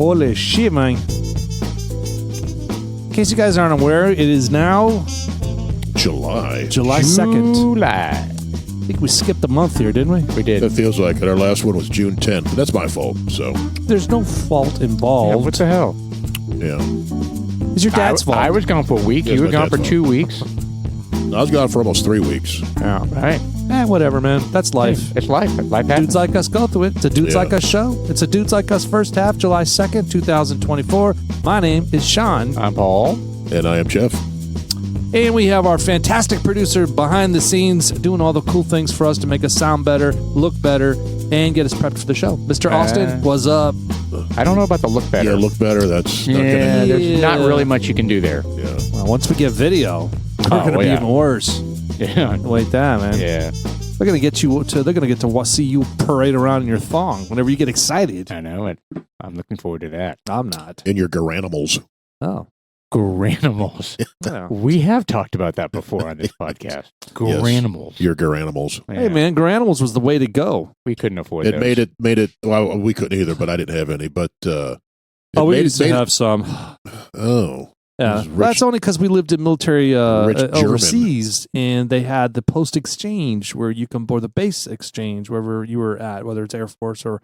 Holy shit, man. In case you guys aren't aware, it is now July 2nd. I think we skipped a month here, didn't we? We did. That feels like it. Our last one was June 10th. But that's my fault. So, There's no fault Yeah, involved. what the hell? yeah. It's your dad's fault. I was gone for a week. Yes, You were my gone dad's for 2 weeks. I was gone for almost 3 weeks. Yeah, right. Whatever, man. That's life. It's life. Life happens. Dudes like us go through it. It's a Dudes Yeah. Like Us show. It's a Dudes Like Us first half, July 2nd, 2024. My name is Sean. I'm Paul. And I am Jeff. And we have our fantastic producer behind the scenes doing all the cool things for us to make us sound better, look better, and get us prepped for the show. Mr. Austin, what's up? I don't know about the look better. Yeah, look better. That's not Yeah, gonna, there's not really much you can do there. yeah. Well, once we get video, we're going to be yeah. even worse. Yeah. Wait that, man. Yeah. They're going to get you to. They're going to get to see you parade around in your thong whenever you get excited. I know it. I'm looking forward to that. I'm not. In your garanimals. Oh, Granimals. yeah. We have talked about that before on this podcast. Granimals. Your garanimals. Hey, man, Granimals was the way to go. We couldn't afford It those. made it. Well, we couldn't either, but I didn't have any. But it We made used to have some. Oh, Yeah, Those rich- that's only because we lived in military Rich German. overseas, and they had the post exchange where you can, or the base exchange wherever you were at, whether it's Air Force or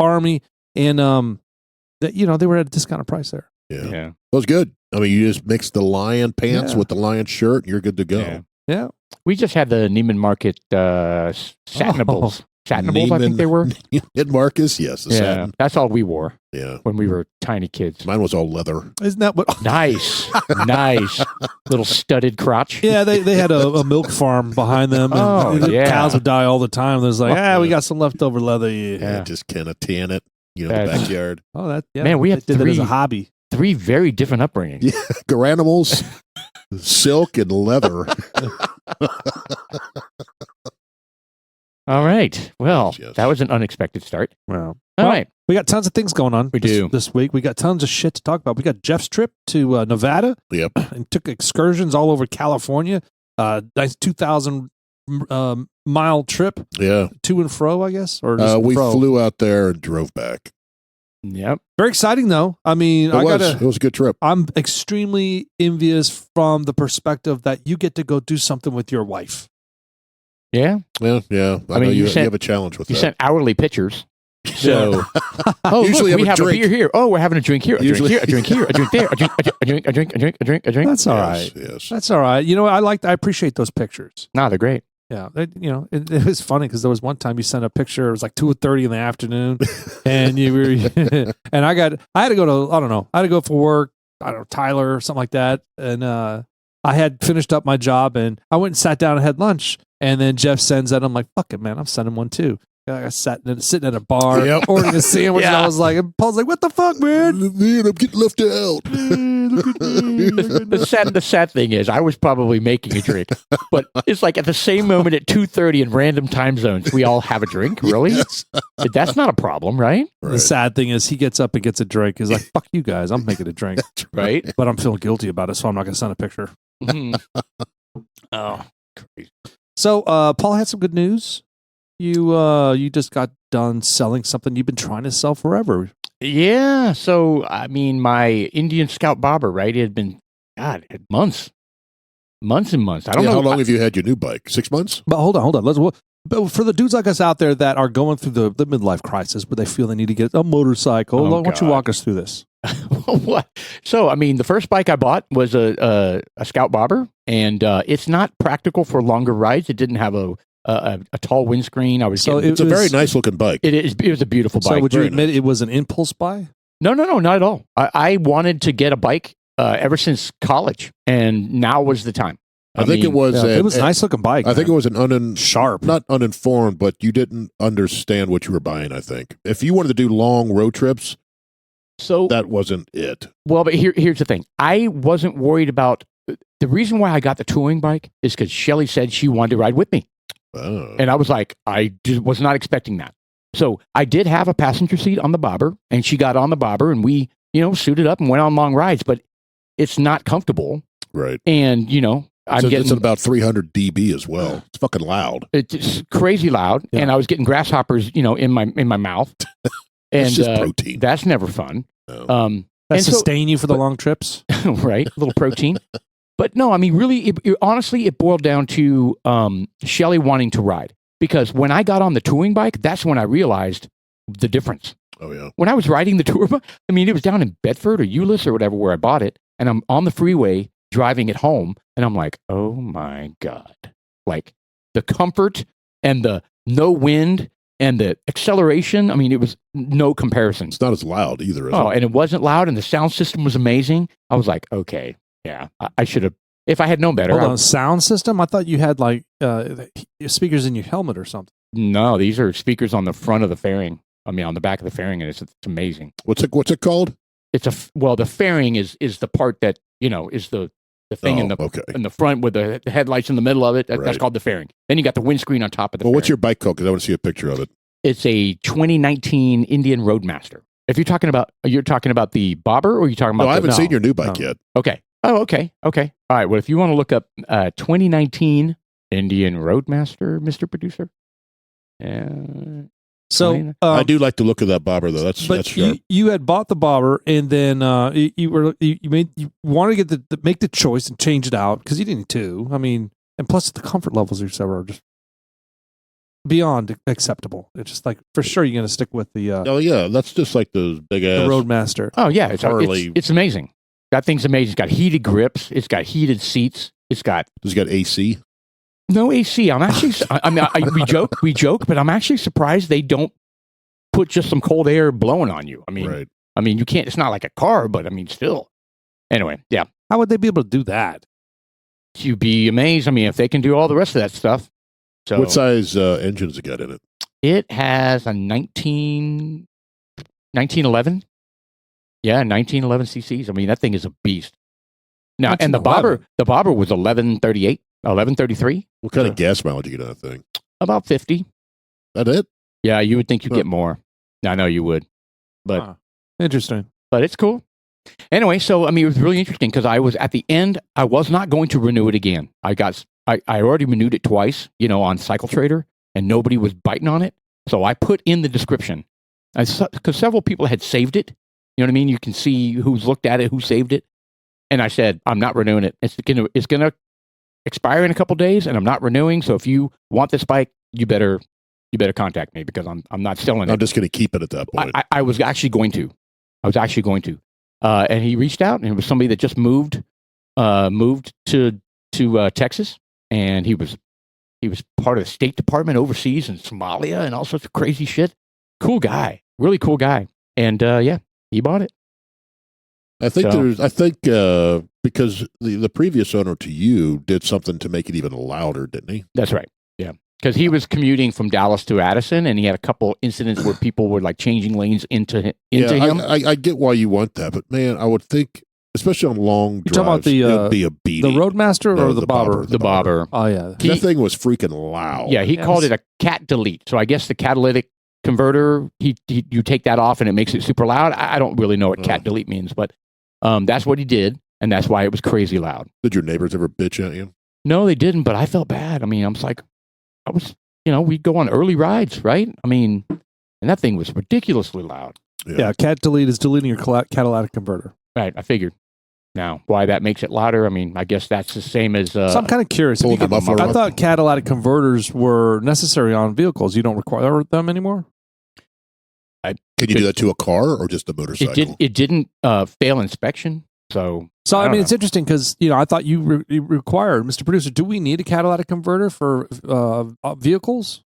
Army, and that they were at a discounted price there. yeah. Yeah. It was good. I mean, you just mix the lion pants Yeah. with the lion shirt, and you're good to go. Yeah. Yeah, We just had the Neiman Market satinables. Satinables, I think they were. And Marcus, yes, the Yeah. satin. That's all we wore Yeah. when we were tiny kids. Mine was all leather. isn't that what? Nice. Nice. Little studded crotch. Yeah, they had a milk farm behind them. And Oh, the yeah. cows would die all the time. There's like, we got some leftover leather. Yeah. Yeah. Yeah. Just kind of tan it, in the That's- backyard. Oh, that yeah. Man, we had they did that as a three- hobby. 3 very different upbringings. Yeah. Garanimals, silk, and leather. All right. Well, Yes. that was an unexpected start. Wow. All right. We got tons of things going on. We do. this week. We got tons of shit to talk about. We got Jeff's trip to Nevada. Yep. And took excursions all over California. Nice 2,000 mile trip Yeah. to and fro, I guess, or just We fro. flew out there and drove back. Yep. Very exciting, though. I mean, It was a good trip. I'm extremely envious from the perspective that you get to go do something with your wife. Yeah. Yeah. Yeah. I mean, know you you sent- have a challenge with You that. sent hourly pictures. So, Usually look, we have have a a drink. beer here. Oh, we're having a drink here. A Usually- drink here. A drink here. A drink there. A drink. A drink. A drink. A drink. A drink. That's all right. Yes. That's all right. You know, I appreciate those pictures. Nah, they're great. Yeah, it was funny because there was one time you sent a picture. It was like 2:30 in the afternoon, and you were, and I had to go to, I don't know, I had to go for work. I don't know, Tyler or something like that, and I had finished up my job, and I went and sat down and had lunch, and then Jeff sends that. I'm like, fuck it, man, I'm sending one too. I sat sitting at a bar, Yep. ordering a sandwich, and I Yeah. was like, and Paul's like, what the fuck, man? Man, I'm getting left out. Look at me. The sad thing is, I was probably making a drink, but it's like at the same moment at 2:30 in random time zones, we all have a drink. Really? Yes. That's not a problem, right? The sad thing is, he gets up and gets a drink. He's like, fuck you guys, I'm making a drink, Right? but I'm feeling guilty about it, so I'm not going to send a picture. Mhm. Oh, crazy. So, Paul had some good news. You just got done selling something you've been trying to sell forever. Yeah. So, I mean, my Indian Scout bobber, right? It had been, God, it had months and months. I don't know. How long have you had your new bike? 6 months? But hold on. But for the dudes like us out there that are going through the midlife crisis, where they feel they need to get a motorcycle, Oh, why don't you God. walk us through this? What? So, I mean, the first bike I bought was a Scout bobber, and it's not practical for longer rides. It didn't have a tall windscreen. I was So getting, It's a very nice looking bike. it was a beautiful bike. So, would you very admit it was an impulse buy? No, not at all. I wanted to get a bike ever since college, and now was the time. I think mean, it was. Yeah, it was a nice looking bike. I think it was an sharp. not uninformed, but you didn't understand what you were buying. I think if you wanted to do long road trips, So that wasn't it. well, but here's the thing. I wasn't worried about the reason why I got the touring bike is because Shelly said she wanted to ride with me, Oh. and I was like, was not expecting that. So I did have a passenger seat on the bobber, and she got on the bobber, and we, suited up and went on long rides. But it's not comfortable, Right. and It's at about 300 dB as well. It's fucking loud. it's crazy loud, Yeah. and I was getting grasshoppers, in my mouth, and It's just protein. that's never fun. No. That and so- sustain you for the long trips. right? A little protein. But no, I mean, really, honestly, it boiled down to Shelly wanting to ride. Because when I got on the touring bike, that's when I realized the difference. Oh, yeah. When I was riding the tour bike, I mean, it was down in Bedford or Euless or whatever where I bought it. And I'm on the freeway driving it home. And I'm like, oh my God. Like the comfort and the no wind and the acceleration. I mean, it was no comparison. It's not as loud either, is Oh, it? and it wasn't loud, and the sound system was amazing. I was like, okay, yeah, I should have. If I had known better. Hold on, sound system? I thought you had like speakers in your helmet or something. No, these are speakers on the front of the fairing. I mean, on the back of the fairing, and it's amazing. What's it called? It's the fairing is the part that is the thing in the front with the headlights in the middle of it. That's Right. called the fairing. Then you got the windscreen on top of the. Well, what's fairing. your bike called? Because I want to see a picture of it. It's a 2019 Indian Roadmaster. If you're talking about the bobber, or you're talking about? No, I haven't seen your new bike No. yet. Okay. Oh, okay. Okay. All right. Well, if you want to look up 2019 Indian Roadmaster, Mr. Producer. So I do like the look of that bobber, though. That's sharp. you had bought the bobber, and then you wanted to make the choice and change it out because you didn't too. I mean, and plus the comfort levels of your are just beyond acceptable. It's just like for sure you're going to stick with the Oh, yeah. That's just like those big ass. Roadmaster. Oh, yeah. Harley. It's amazing. That thing's amazing. It's got heated grips. It's got heated seats. It's got Does it got AC? no AC. I'm actually, we joke, but I'm actually surprised they don't put just some cold air blowing on you. I mean, Right. you can't, it's not like a car, but I mean, still. Anyway, yeah. How would they be able to do that? You'd be amazed. I mean, if they can do all the rest of that stuff. So What size engine does it got in it? it has a 1911. Yeah, 1911 cc's. I mean, that thing is a beast. Now, and the 1911? bobber was 1138, 1133, What kind of gas mileage you get on that thing? about 50. That it? Yeah, you would think you'd Huh. get more. I know you would, but Huh. Interesting. it's cool. Anyway, so I mean, it was really interesting because I was at the end. I was not going to renew it again. I already renewed it twice, on Cycle Trader, and nobody was biting on it. So I put in the description because several people had saved it. You know what I mean? You can see who's looked at it, who saved it. And I said, I'm not renewing it. It's gonna expire in a couple days, and I'm not renewing. So if you want this bike, you better contact me because I'm not selling I'm it. just going to keep it at that point. I was actually going to. And he reached out, and it was somebody that just moved to Texas, and he was part of the State Department overseas in Somalia and all sorts of crazy shit. Cool guy, really cool guy, and yeah, he bought it. I think So- because the previous owner to you did something to make it even louder, didn't he? That's right. Yeah. Because he was commuting from Dallas to Addison, and he had a couple incidents where people were like changing lanes into him. I get why you want that, but man, I would think, especially on long You talking about drives, it would be a The beating. Roadmaster No, or the bobber? The bobber. Oh yeah. that thing was freaking loud. Yeah, he Yes. called it a cat delete. So I guess the catalytic converter, you take that off and it makes it super loud. I don't really know what cat delete means, but that's what he did, and that's why it was crazy loud. Did your neighbors ever bitch at you? No, they didn't, but I felt bad. I mean, we'd go on early rides, right? I mean, and that thing was ridiculously loud. Yeah. Cat delete is deleting your catalytic converter. Right, I figured. Now, why that makes it louder, I mean, I guess that's the same as... So I'm kind of curious. pulled the muffler I up. thought catalytic converters were necessary on vehicles. You don't require them anymore? Can you do that to a car or just a motorcycle? it didn't fail inspection, so... So, I don't mean, know. it's interesting because, I thought you required, Mr. Producer, do we need a catalytic converter for vehicles?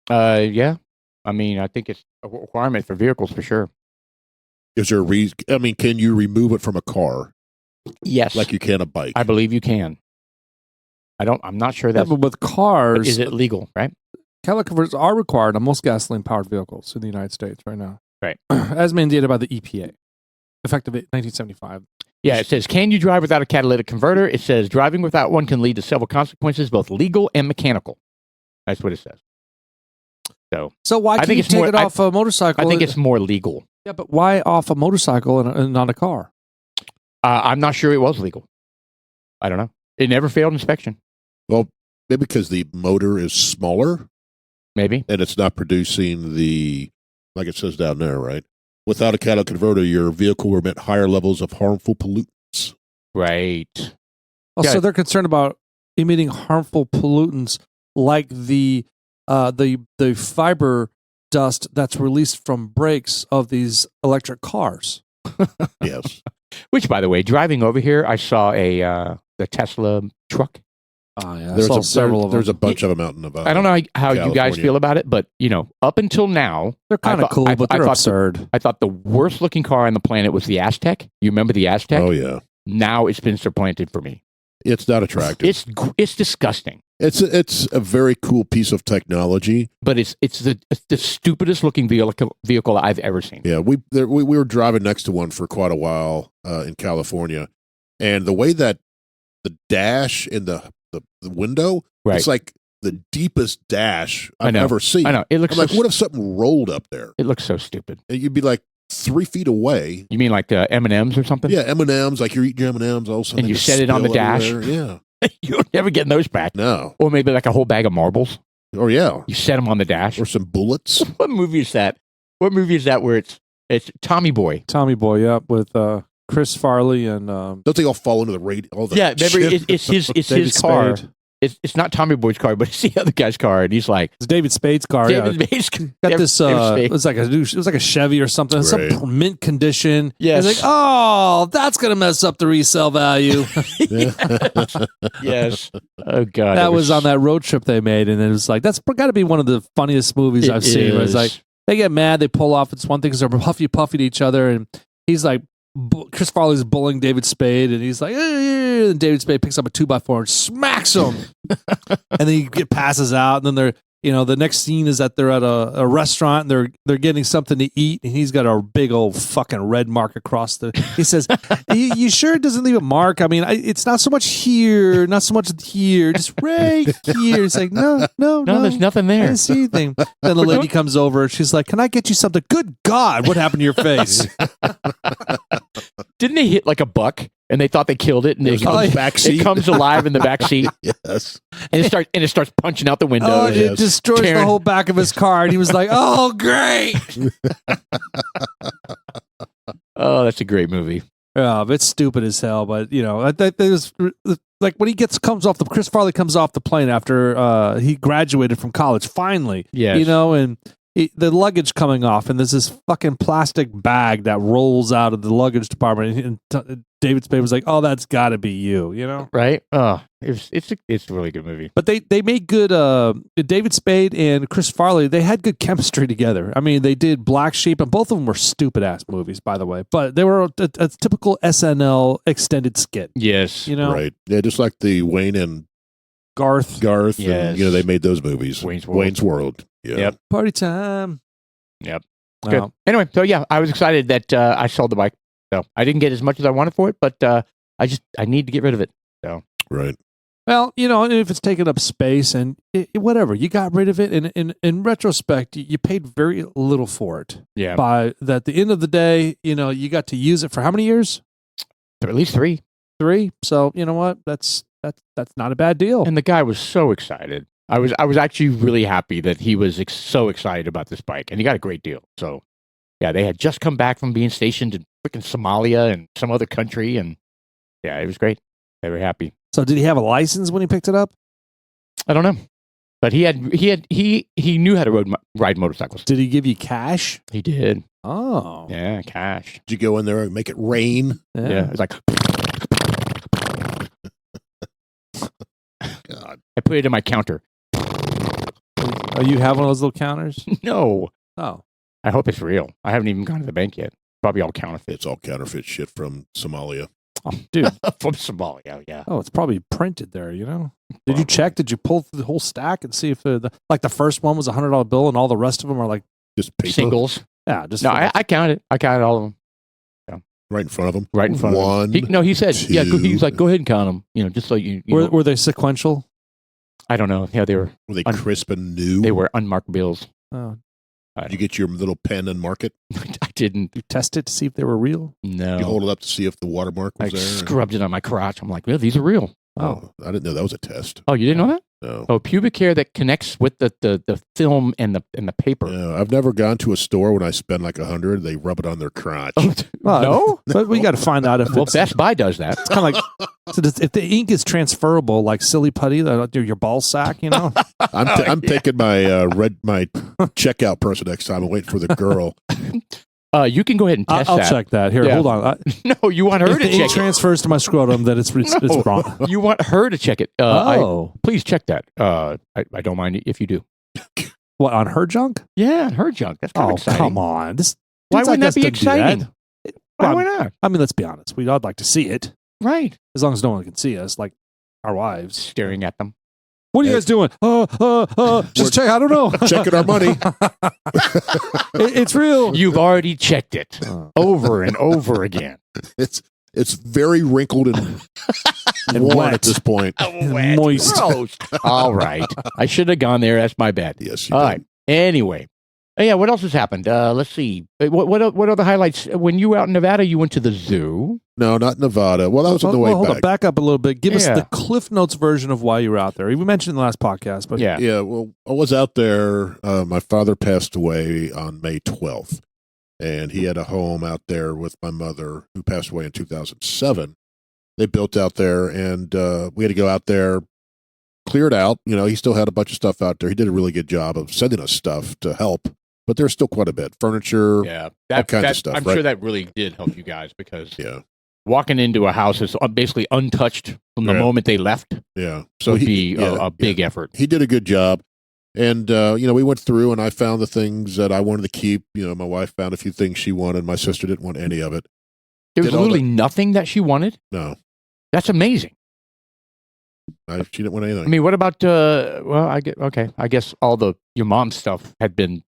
Yeah. I mean, I think it's a requirement for vehicles for sure. Is there a reason? I mean, can you remove it from a car Yes. like you can a bike? I believe you can. I'm not sure Yeah, that's... but with but cars, is it legal, right? catalytic converters are required on most gasoline-powered vehicles in the United States right now. Right. As mandated by the EPA, effective 1975. Yeah, it says, can you drive without a catalytic converter? It says, driving without one can lead to several consequences, both legal and mechanical. That's what it says. So why I can't think you it's take more- it off a motorcycle? I think it's more legal. Yeah, but why off a motorcycle and not a car? I'm not sure it was legal. I don't know. It never failed inspection. Well, maybe because the motor is smaller Maybe. and it's not producing the, like it says down there, right? Without a catalytic converter, your vehicle will emit higher levels of harmful pollutants. Right. Oh, Yeah. so they're concerned about emitting harmful pollutants like the fiber dust that's released from brakes of these electric cars. Yes. Which, by the way, driving over here, I saw the Tesla truck. Oh yeah, There's a bunch of them out in Nevada. I don't know how you guys California. feel about it, but up until now, They're kind of cool, but they're absurd. I thought the worst looking car on the planet was the Aztec. You remember the Aztec? Oh yeah. Now it's been supplanted for me. It's not attractive. It's disgusting. It's a very cool piece of technology, but it's the stupidest looking vehicle I've ever seen. Yeah, we were driving next to one for quite a while in California, and the way that the dash in the window, right. It's like the deepest dash I've know. ever seen. I know. It looks I'm like, what if something rolled up there? It looks so stupid. And you'd be like 3 feet away. You mean like M&Ms or something? Yeah, M&Ms. Like you're eating your M&Ms, all of a sudden and you set it on the dash. Yeah. You're never getting those back. No. Or maybe like a whole bag of marbles. Or yeah. You set them on the dash. Or some bullets. What movie is that? What movie is that where it's Tommy Boy? Tommy Boy, yeah, with Chris Farley and don't they all fall into the radio? Yeah, remember it's his car. Spade. It's not Tommy Boy's car, but it's the other guy's car, and he's like, it's David Spade's car. David yeah. Spade's Got this. It was like a Chevy or something. Right. Some mint condition. Yes. It's like, oh, that's gonna mess up the resale value. Yes. Oh God. That was on that road trip they made, and it was like that's got to be one of the funniest movies I've seen. Where it's like they get mad, they pull off. It's one thing because they're puffy to each other, and he's like, Chris Farley's bullying David Spade, and he's like, and David Spade picks up a 2x4 and smacks him, and then he passes out, and then they're, the next scene is that they're at a restaurant, and they're getting something to eat, and he's got a big old fucking red mark across the. He says, "You sure it doesn't leave a mark? I mean, it's not so much here, not so much here, just right here." It's like, no, there's nothing I there. didn't see anything. Then the lady comes over. She's like, "Can I get you something?" Good God, what happened to your face? Didn't they hit like a buck and they thought they killed it, and it comes alive in the back seat? Yes. And it starts punching out the window. Oh, it destroys the whole back of his car, and he was like, "Oh, great!" Oh, that's a great movie. Yeah, it's stupid as hell, but that was like when Chris Farley comes off the plane after he graduated from college, finally. Yes. And the luggage coming off, and there's this fucking plastic bag that rolls out of the luggage department, and David Spade was like, "Oh, that's got to be you," right? Oh, it's a really good movie. But they made good. David Spade and Chris Farley, they had good chemistry together. I mean, they did Black Sheep, and both of them were stupid ass movies, by the way. But they were a typical SNL extended skit. Yes, right. Yeah, just like the Wayne and Garth. Yes. And, they made those movies. Wayne's World. Yeah. Yep. Party time. Yep. Good. Anyway, so yeah, I was excited that I sold the bike. So I didn't get as much as I wanted for it, but I need to get rid of it. So right. Well, if it's taking up space and whatever, you got rid of it. And in retrospect, you paid very little for it. Yeah. By at the end of the day, you got to use it for how many years? At least 3. 3. So you know what? That's not a bad deal. And the guy was so excited. I was actually really happy that he was so excited about this bike, and he got a great deal. So, yeah, they had just come back from being stationed in freaking Somalia and some other country, and yeah, it was great. They were happy. So, did he have a license when he picked it up? I don't know, but he knew how to ride motorcycles. Did he give you cash? He did. Oh, yeah, cash. Did you go in there and make it rain? Yeah, it's like. God, I put it in my counter. Oh, you have one of those little counters? No. Oh. I hope it's real. I haven't even gone to the bank yet. Probably all counterfeit. It's all counterfeit shit from Somalia. Oh, dude. From Somalia, yeah. Oh, it's probably printed there, Did you check? Did you pull through the whole stack and see if the first one was $100 bill and all the rest of them are like just paper? Singles? Yeah, just no. I counted. I counted all of them. Yeah. Right in front of them. Right in front of them. He said, two. yeah. He was like, go ahead and count them. Just so you. Were they sequential? I don't know. Yeah, they were. Were they crisp and new? They were unmarked bills. Oh. Did you get your little pen and mark it? I didn't. You test it to see if they were real? No. You hold it up to see if the watermark was I there? scrubbed it on my crotch. I'm like, well, these are real. Oh, I didn't know that was a test. Oh, you didn't know that? No. Oh, pubic hair that connects with the film and the paper. No, I've never gone to a store when I spend like $100. They rub it on their crotch. Well, No? But we got to find out if Well, it's Best Buy does that. kind of like if the ink is transferable, like silly putty, your ball sack, you know. I'm picking my my checkout person next time. I'm waiting for the girl. You can go ahead and test I'll that. check that. Here, Yeah. hold on. No, you want her If to the ink check it. transfers to my scrotum, then it's No. wrong. You want her to check it. Oh, Please check that. I don't mind if you do. what, on her junk? Yeah, her junk. That's kind of Oh, exciting. come on. Why dudes wouldn't like us that be don't do that. exciting? Why not? I mean, let's be honest. I'd like to see it, Right. as long as no one can see us, like our wives. Staring at them. What are you guys doing? Just check. I don't know. Checking our money. It's real. You've already checked it Oh. over and over again. It's very wrinkled and worn wet. at this point. Moist. Gross. All right. I should have gone there. That's my bad. Yes, you All did. right. Anyway. Yeah, what else has happened? Let's see. What are the highlights? When you were out in Nevada, you went to the zoo. No, not Nevada. Well, that was on the way hold back. on, back up a little bit. Give us Yeah. the Cliff Notes version of why you were out there. We mentioned in the last podcast, but Yeah. Yeah, well, I was out there. My father passed away on May 12th, and he had a home out there with my mother, who passed away in 2007. They built out there, and we had to go out there, clear it out. You know, he still had a bunch of stuff out there. He did a really good job of sending us stuff to help, but there's still quite a bit. Furniture, Yeah. all kinds of stuff. I'm right? sure that really did help you guys because Yeah, walking into a house is basically untouched from the Yeah. moment they left yeah. So would he be a big effort. He did a good job. And, we went through and I found the things that I wanted to keep. You know, my wife found a few things she wanted. My sister didn't want any of it. There was did all literally nothing that she wanted. No, That's amazing. she didn't want anything. I mean, what about? Well, I guess all your mom's stuff had been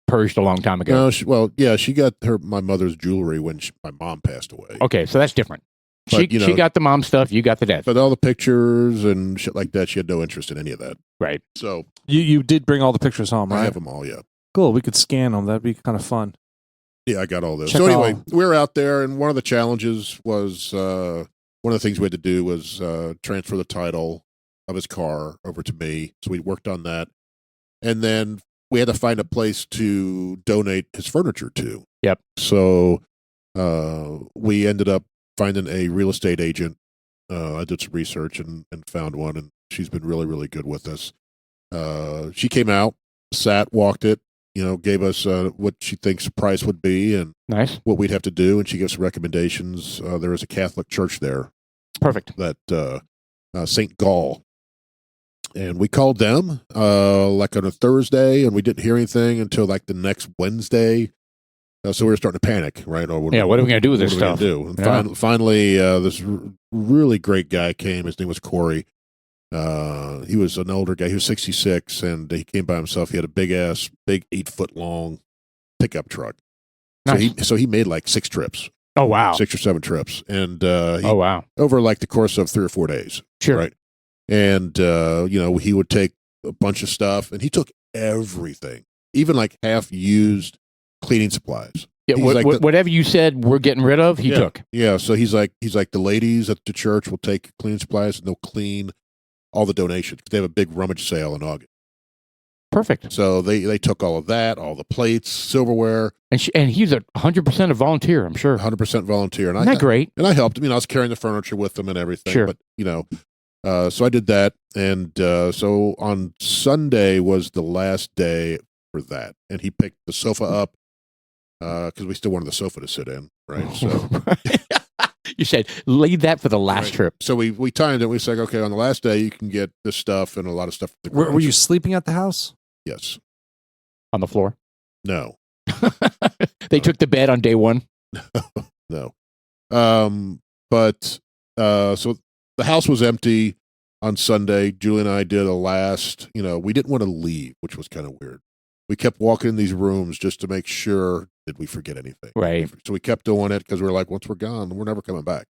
purged a long time ago. No, she got my mother's jewelry when my mom passed away. Okay, so that's different. But, She got the mom stuff. You got the dad. But all the pictures and shit like that, she had no interest in any of that. Right. So you did bring all the pictures home, I right? have them all. Yeah, Cool. We could scan them. That'd be kind of fun. yeah, I got all those. Check So anyway, all- we were out there, and one of the challenges was one of the things we had to do was transfer the title of his car over to me. So we worked on that, and then we had to find a place to donate his furniture to. Yep. So we ended up finding a real estate agent. I did some research and found one, and she's been really, really good with us. She came out, sat, walked it, gave us what she thinks the price would be and Nice. what we'd have to do, and she gives some recommendations. There is a Catholic church there Perfect. that St. Gall. And we called them like on a Thursday, and we didn't hear anything until like the next Wednesday. So we were starting to panic, right? Or Yeah, what are we going to do with this what are we stuff? gonna do? And Yeah. finally, this really great guy came. His name was Corey. He was an older guy. He was 66, and he came by himself. He had a big 8-foot long pickup truck. Nice. So he made like 6 trips, Oh, wow. 6 or 7 trips, and Oh, wow. over like the course of 3 or 4 days. Sure. Right. And, he would take a bunch of stuff, and he took everything, even like half used cleaning supplies. Yeah, He's like whatever you said we're getting rid of, he Yeah. took. Yeah. So he's like, the ladies at the church will take cleaning supplies and they'll clean all the donations. They have a big rummage sale in August. Perfect. So they took all of that, all the plates, silverware, And he's 100% a volunteer, I'm sure. 100% volunteer. And Isn't that great? And I helped him. I was carrying the furniture with them and everything. Sure. But, so I did that. And so on Sunday was the last day for that. And he picked the sofa up because we still wanted the sofa to sit in. Right. So You said, leave that for the last Right. trip. So we timed it. We said, okay, on the last day, you can get this stuff and a lot of stuff. At the Were garage. you sleeping at the house? Yes. On the floor. No. They took the bed on day one. No. But so the house was empty on Sunday. Julie and I did a last, we didn't want to leave, which was kind of weird. We kept walking in these rooms just to make sure, did we forget anything? Right. So we kept doing it because we were like, once we're gone, we're never coming back.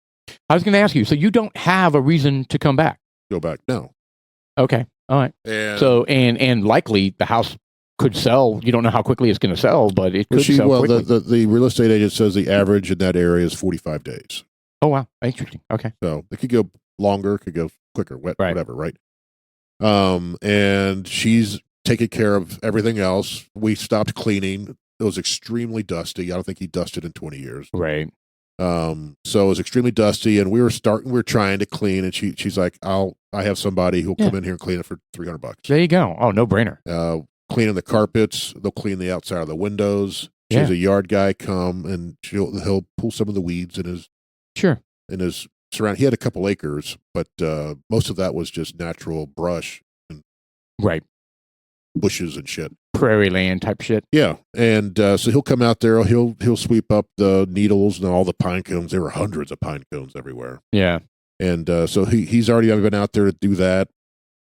I was going to ask you, so you don't have a reason to come back? Go back. No. Okay. All right. And So, and likely the house could sell. You don't know how quickly it's going to sell, but it could sell quickly. the real estate agent says the average in that area is 45 days. Oh, wow. Interesting. Okay. So it could go longer, could go quicker, wet, Right. whatever, right? And she's taking care of everything else. We stopped cleaning. It was extremely dusty. I don't think he dusted in 20 years. Right. So it was extremely dusty, and we were trying to clean, and she's like, I have somebody who'll come in here and clean it for $300. There you go. Oh, no brainer. Cleaning the carpets, they'll clean the outside of the windows. She has a yard guy come, and he'll pull some of the weeds in his surround. He had a couple acres, but most of that was just natural brush and bushes and shit. Prairie land type shit. Yeah, and so he'll come out there. He'll sweep up the needles and all the pine cones. There were hundreds of pine cones everywhere. Yeah, and so he's already been out there to do that.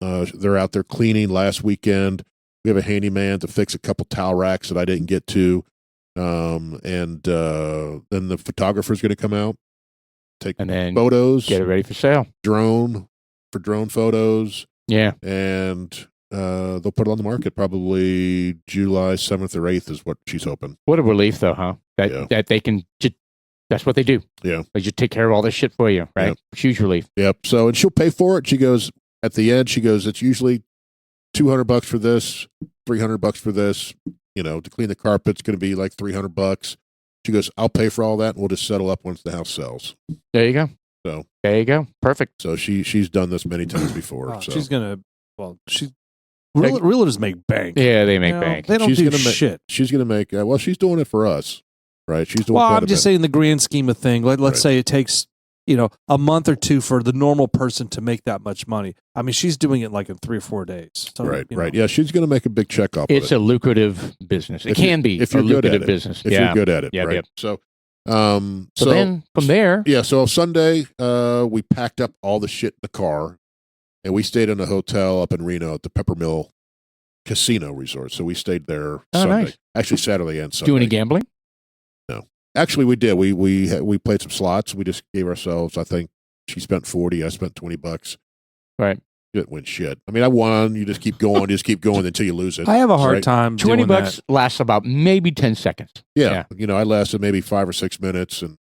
They're out there cleaning last weekend. We have a handyman to fix a couple towel racks that I didn't get to, and then the photographer's going to come out, take and then photos, get it ready for sale. Drone photos. Yeah, and they'll put it on the market probably July 7th or 8th is what she's hoping. What a relief, though, huh? That they can just, that's what they do. Yeah. They just take care of all this shit for you, right? Yep. Huge relief. Yep. So, and she'll pay for it. She goes, at the end, it's usually $200 for this, $300 for this. To clean the carpet's going to be like $300. She goes, I'll pay for all that, and we'll just settle up once the house sells. There you go. So there you go. Perfect. So she's done this many times before. So she's gonna. Well, realtors make bank. Yeah, they make bank. They don't do shit. She's gonna make. Well, she's doing it for us, right? She's doing. Well, I'm just saying the grand scheme of thing. Let's say it takes a month or two for the normal person to make that much money. I mean, she's doing it like in 3 or 4 days. So, right. Yeah, she's gonna make a big check off. It's a lucrative business. It can be if you're a good lucrative at it. business. If you're good at it, yeah, right? Yep. So, so then from there, so Sunday, we packed up all the shit in the car, and we stayed in a hotel up in Reno at the Peppermill Casino Resort. So we stayed there Sunday. Nice. Actually, Saturday and Sunday. Do any gambling? No, actually, we did. We played some slots. We just gave ourselves. I think she spent $40. I spent $20. Right. Didn't win shit. I mean, I won. You just keep going. Until you lose it. I have a hard time. $20 lasts about maybe 10 seconds. Yeah. I lasted maybe 5 or 6 minutes, and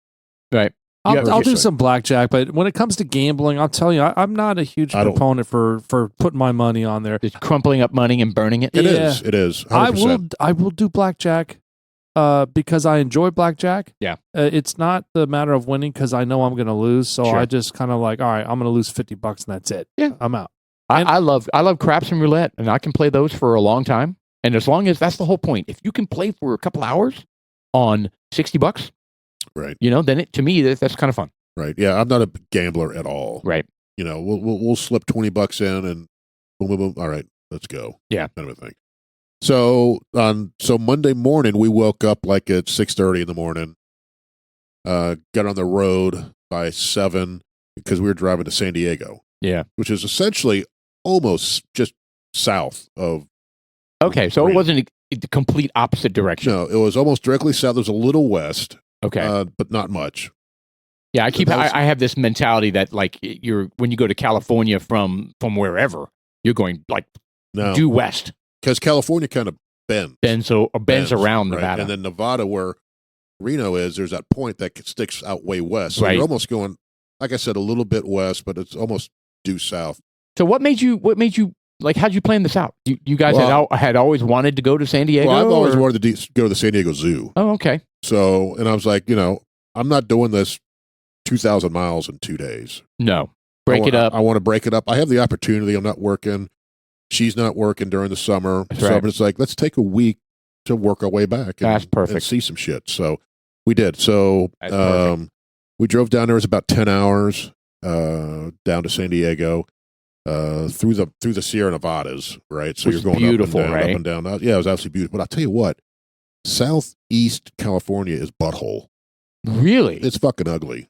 right. I'll do some blackjack, but when it comes to gambling, I'll tell you, I'm not a huge proponent for putting my money on there. Just crumpling up money and burning it. It is. 100%. I will do blackjack because I enjoy blackjack. Yeah. It's not the matter of winning because I know I'm going to lose, so I just kind of like, all right, I'm going to lose $50 and that's it. Yeah, I'm out. I love craps and roulette, and I can play those for a long time. And as long as that's the whole point, if you can play for a couple hours on $60, right? Then to me that's kind of fun. Right. Yeah, I'm not a gambler at all. Right. We'll slip $20 in and boom, boom, boom. All right, let's go. Yeah, kind of a thing. So Monday morning we woke up like at 6:30 in the morning. Got on the road by 7 because we were driving to San Diego. Yeah, which is essentially almost just south of. Okay, so it wasn't the complete opposite direction. No, it was almost directly south. There was a little west. Okay, but not much. Yeah, I have this mentality that like when you go to California from wherever you're going like due west because California kind of bends around Nevada, right? And then Nevada where Reno is, there's that point that sticks out way west. So right. You're almost going, like I said, a little bit west, but it's almost due south. So what made you like? How'd you plan this out? You guys had always wanted to go to San Diego. Well, I've always wanted to go to the San Diego Zoo. Oh, okay. So, and I was like, I'm not doing this 2,000 miles in 2 days. No, break it up. I want to break it up. I have the opportunity. I'm not working. She's not working during the summer. That's so right. I'm just like, let's take a week to work our way back. That's perfect. And see some shit. So we did. So we drove down there. It was about 10 hours down to San Diego. Through the Sierra Nevadas, right? So you're going beautiful, up and down, right? up and down. Yeah, it was absolutely beautiful. But I'll tell you what, Southeast California is butthole. Really? It's fucking ugly.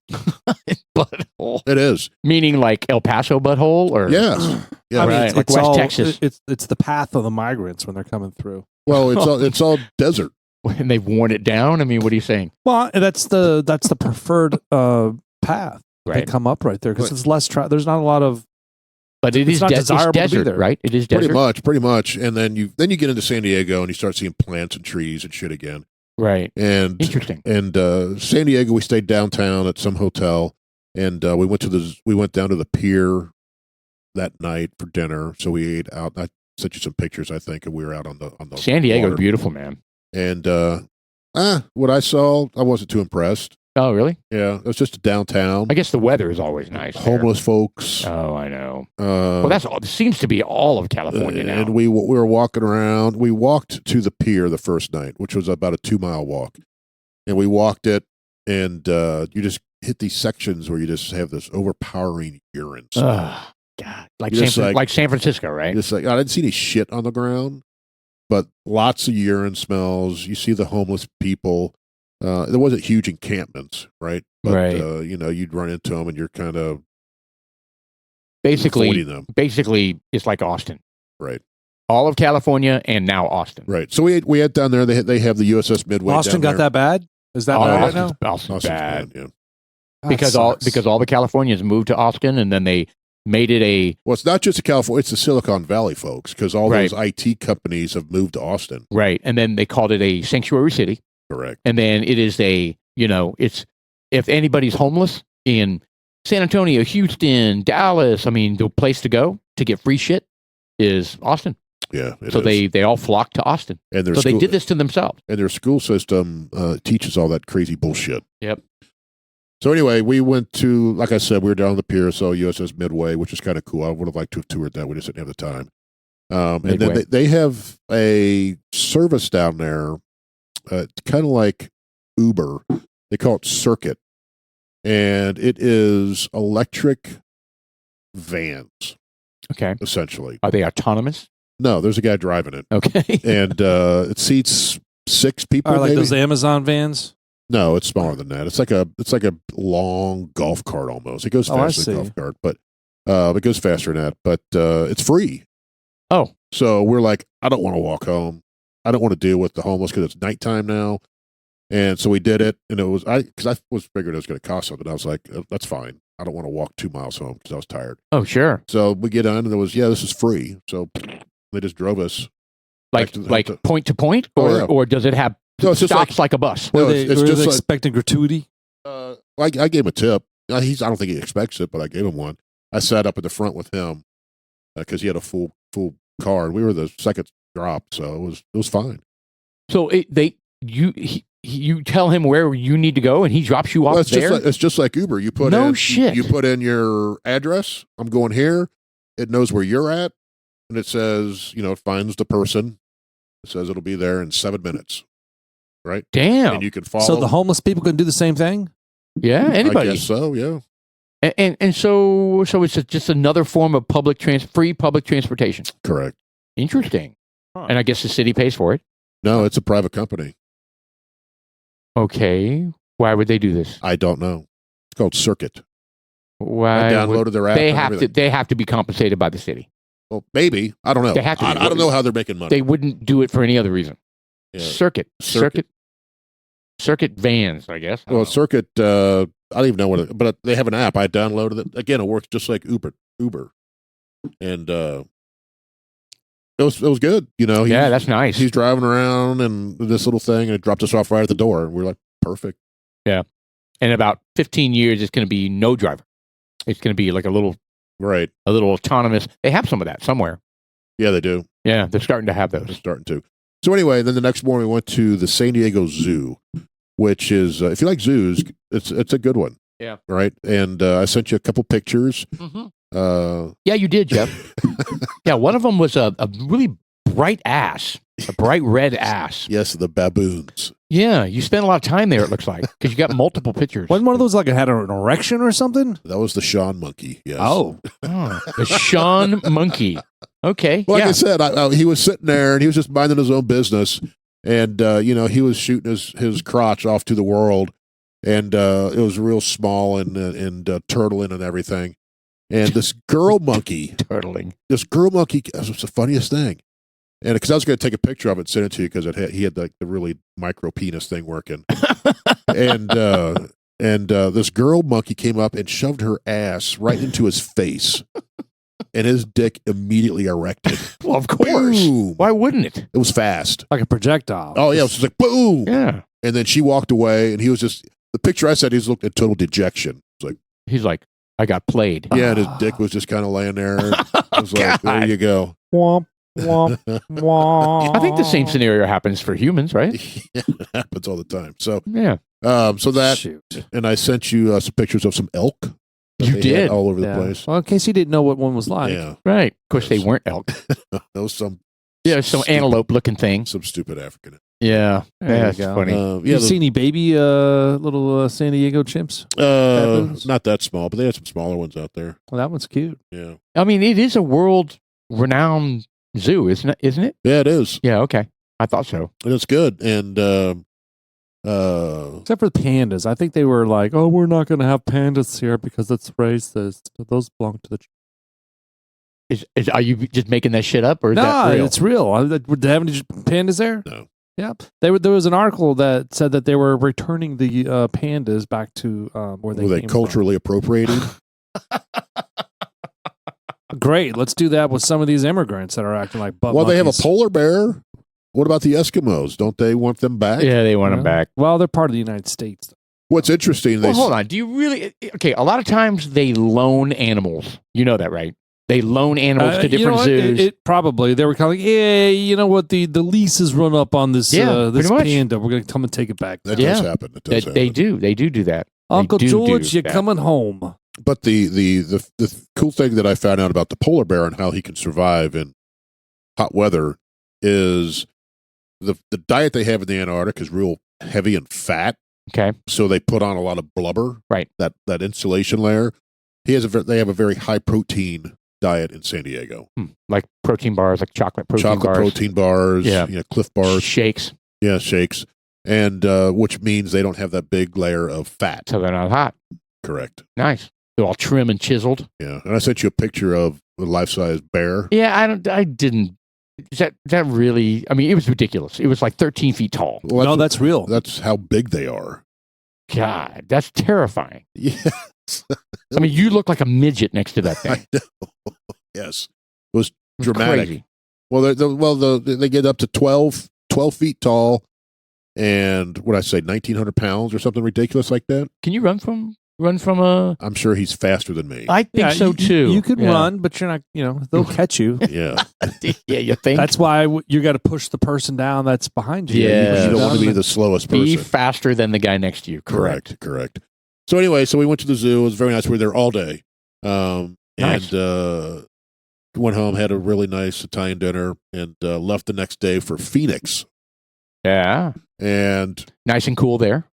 Butthole. It is. Meaning like El Paso butthole, or yes, yeah, I mean, right. Like it's West all, Texas. It's the path of the migrants when they're coming through. Well, it's all desert. And they've worn it down. I mean, what are you saying? Well, that's the preferred path. Right. They come up right there because it's less. There's not a lot of. But it's not desirable it's to be desert, there. right? It is desert. Pretty much. And then you get into San Diego and you start seeing plants and trees and shit again. Right. And interesting. And San Diego, we stayed downtown at some hotel, and we went down to the pier that night for dinner. So we ate out. I sent you some pictures, I think, and we were out on the San Diego's water. beautiful, man. And what I saw, I wasn't too impressed. Oh, really? Yeah, it was just downtown. I guess the weather is always nice. Homeless folks. Oh, I know. Well, that's all. It seems to be all of California now. And we were walking around. We walked to the pier the first night, which was about a 2-mile walk. And we walked it, and you just hit these sections where you just have this overpowering urine smell. God. Like You're San, just like San Francisco, right? Just like, I didn't see any shit on the ground, but lots of urine smells. You see the homeless people. There wasn't huge encampments, right? But, Right. You'd run into them, and you're kind of Basically, avoiding them. it's like Austin. Right. All of California and now Austin. Right. So we had down there. They have the USS Midway. Austin down got there. that bad? Is that Oh, bad right now? Austin's bad. Yeah. That Because sucks. all the Californians moved to Austin, and then they made it a Well, it's not just the California; it's the Silicon Valley folks, because all Right. those IT companies have moved to Austin. right, and then they called it a sanctuary city, Correct. and then it is it's if anybody's homeless in San Antonio, Houston, Dallas, I mean, the place to go to get free shit is Austin. Yeah. it So is. they all flocked to Austin. and their So school, they did this to themselves. and their school system teaches all that crazy bullshit. Yep. So anyway, we went to, like I said, we were down on the pier, so USS Midway, which is kind of cool. I would have liked to have toured that. We just didn't have the time. And then Midway. they have a service down there, kind of like Uber. They call it Circuit, and it is electric vans, Okay. essentially. Are they autonomous? No, there's a guy driving it, Okay. and it seats 6 people. Or like maybe? those Amazon vans? No, it's smaller than that. It's like a long golf cart almost. It goes Oh, I faster than a see. golf cart, but it goes faster than that. But it's free. Oh. So we're like, I don't want to walk home. I don't want to deal with the homeless because it's nighttime now. And so we did it, and it was because I was figured it was going to cost something. I was like, that's fine. I don't want to walk 2 miles home because I was tired. Oh, sure. So we get on, and it was this is free. So they just drove us. Like back to- point to point, Oh, or yeah. or does it have No, it's just stops like a bus? No, Were they, it's were just they like- expecting gratuity? I gave him a tip. I don't think he expects it, but I gave him one. I sat up at the front with him because he had a full car, and we were the second drop, so it was fine. So you tell him where you need to go, and he drops you off Well, there. it's just like Uber. You put No in shit. You put in your address. I'm going here. It knows where you're at, and it says it finds the person. It says it'll be there in 7 minutes, right? Damn. And you can follow. So the homeless people can do the same thing? Yeah. I Anybody. guess so. Yeah. And so it's just another form of free public transportation. Correct. Interesting. Huh. And I guess the city pays for it. No, it's a private company. Okay. Why would they do this? I don't know. It's called Circuit. Why I would downloaded their app. they and have to? everything. They have to be compensated by the city. Well, maybe. I don't know. They have to be. I don't know how they're making money. They wouldn't do it for any other reason. Yeah. Circuit vans, I guess. I don't Well, know. Circuit. I don't even know what it. But they have an app. I downloaded it. Again, it works just like Uber, and it was good. Yeah, that's nice. He's driving around and this little thing, and it dropped us off right at the door, and we're like, perfect. In about 15 years, it's going to be no driver. It's going to be like a little Right. autonomous. They have some of that somewhere. Yeah, they do. Yeah, they're starting to have They're those. starting to. So anyway, then the next morning we went to the San Diego Zoo, which is if you like zoos, it's a good one. Yeah. Right. And I sent you a couple pictures. Yeah, you did, Jeff. Yeah, one of them was a really bright ass, a bright red ass. Yes, the baboons. Yeah, you spent a lot of time there, it looks like, because you got multiple pictures. Wasn't one of those like it had an erection or something? That was the Sean monkey. Yes. Oh. Oh, the Sean monkey. Okay. Well, like yeah. I said, he was sitting there and he was just minding his own business, and he was shooting his crotch off to the world, and it was real small and turtling and everything. And this girl monkey, Turtling. this was the funniest thing. And because I was going to take a picture of it and send it to you because he had like the really micro penis thing working, and this girl monkey came up and shoved her ass right into his face, and his dick immediately erected. Well, of course. Boom. Why wouldn't it? It was fast. Like a projectile. Oh yeah, it was just like boom. Yeah. And then she walked away, and he was just the picture I said. He's looked at total dejection. It's like, He's like, I got played. Yeah, and his dick was just kind of laying there. I was like, there you go. Womp, womp, womp. I think the same scenario happens for humans, right? Yeah, it happens all the time. So, Yeah. so that, Shoot. and I sent you some pictures of some elk. that You they had did? all over the Yeah. place. Well, in case you didn't know what one was like. Yeah, Right. Of course, they Yes. weren't elk. that was some Some antelope-looking thing. some stupid African. Yeah. There you That's go. funny. You see any baby little San Diego chimps? Baboons? Not that small, but they had some smaller ones out there. Well, that one's cute. Yeah, I mean, it is a world-renowned zoo, isn't it? yeah, it is, Yeah, okay. I thought so. and it's good. And Except for the pandas. I think they were like, oh, we're not going to have pandas here because it's racist. Those belong to the... Are you just making that shit up, or is that real? it's real. Would they have any pandas there? No. Yeah. There was an article that said that they were returning the pandas back to where they were they came culturally appropriating? from. Great. Let's do that with some of these immigrants that are acting like butt Well, they have a monkeys. polar bear. What about the Eskimos? Don't they want them back? Yeah, they want them Yeah. back. Well, they're part of the United States. What's interesting? Well, hold on. Do you really? Okay, a lot of times they loan animals. You know that, right? They loan animals to You know different what? zoos. Probably they were kind of like, yeah, you know what? The lease is run up on this Yeah, this pretty much. panda. We're going to come and take it back. That Yeah. does happen. It does They happen. do. They do that. Uncle They do George, you're that. coming home. But the cool thing that I found out about the polar bear and how he can survive in hot weather is the diet they have in the Antarctic is real heavy and fat. Okay. So they put on a lot of blubber. Right. That insulation layer. They have a very high protein diet in San Diego. Like protein bars, like chocolate protein bars. Protein bars. Yeah. Cliff bars. Shakes, Yeah, shakes. And which means they don't have that big layer of fat. so they're not hot. Correct. Nice. They're all trim and chiseled. Yeah. And I sent you a picture of a life-size bear. Yeah, I didn't. Is that really? I mean, it was ridiculous. It was like 13 feet tall. Well, No, that's real. That's how big they are. God, that's terrifying. Yes. I mean, you look like a midget next to that thing. I know. Yes. It was It's dramatic. crazy. Well, they get up to 12 feet tall and what I say, 1,900 pounds or something ridiculous like that. Can you run from a? I'm sure he's faster than me. I think so too. You can Yeah. run, but you're not. They'll catch you. Yeah. Yeah, you think? That's why you got to push the person down that's behind you. Yeah. You don't want to be Down the slowest Be person. faster than the guy next to you. Correct. Correct. So anyway, we went to the zoo. It was very nice. We were there all day. Nice. And went home, had a really nice Italian dinner, and left the next day for Phoenix. Yeah. And Nice and cool there.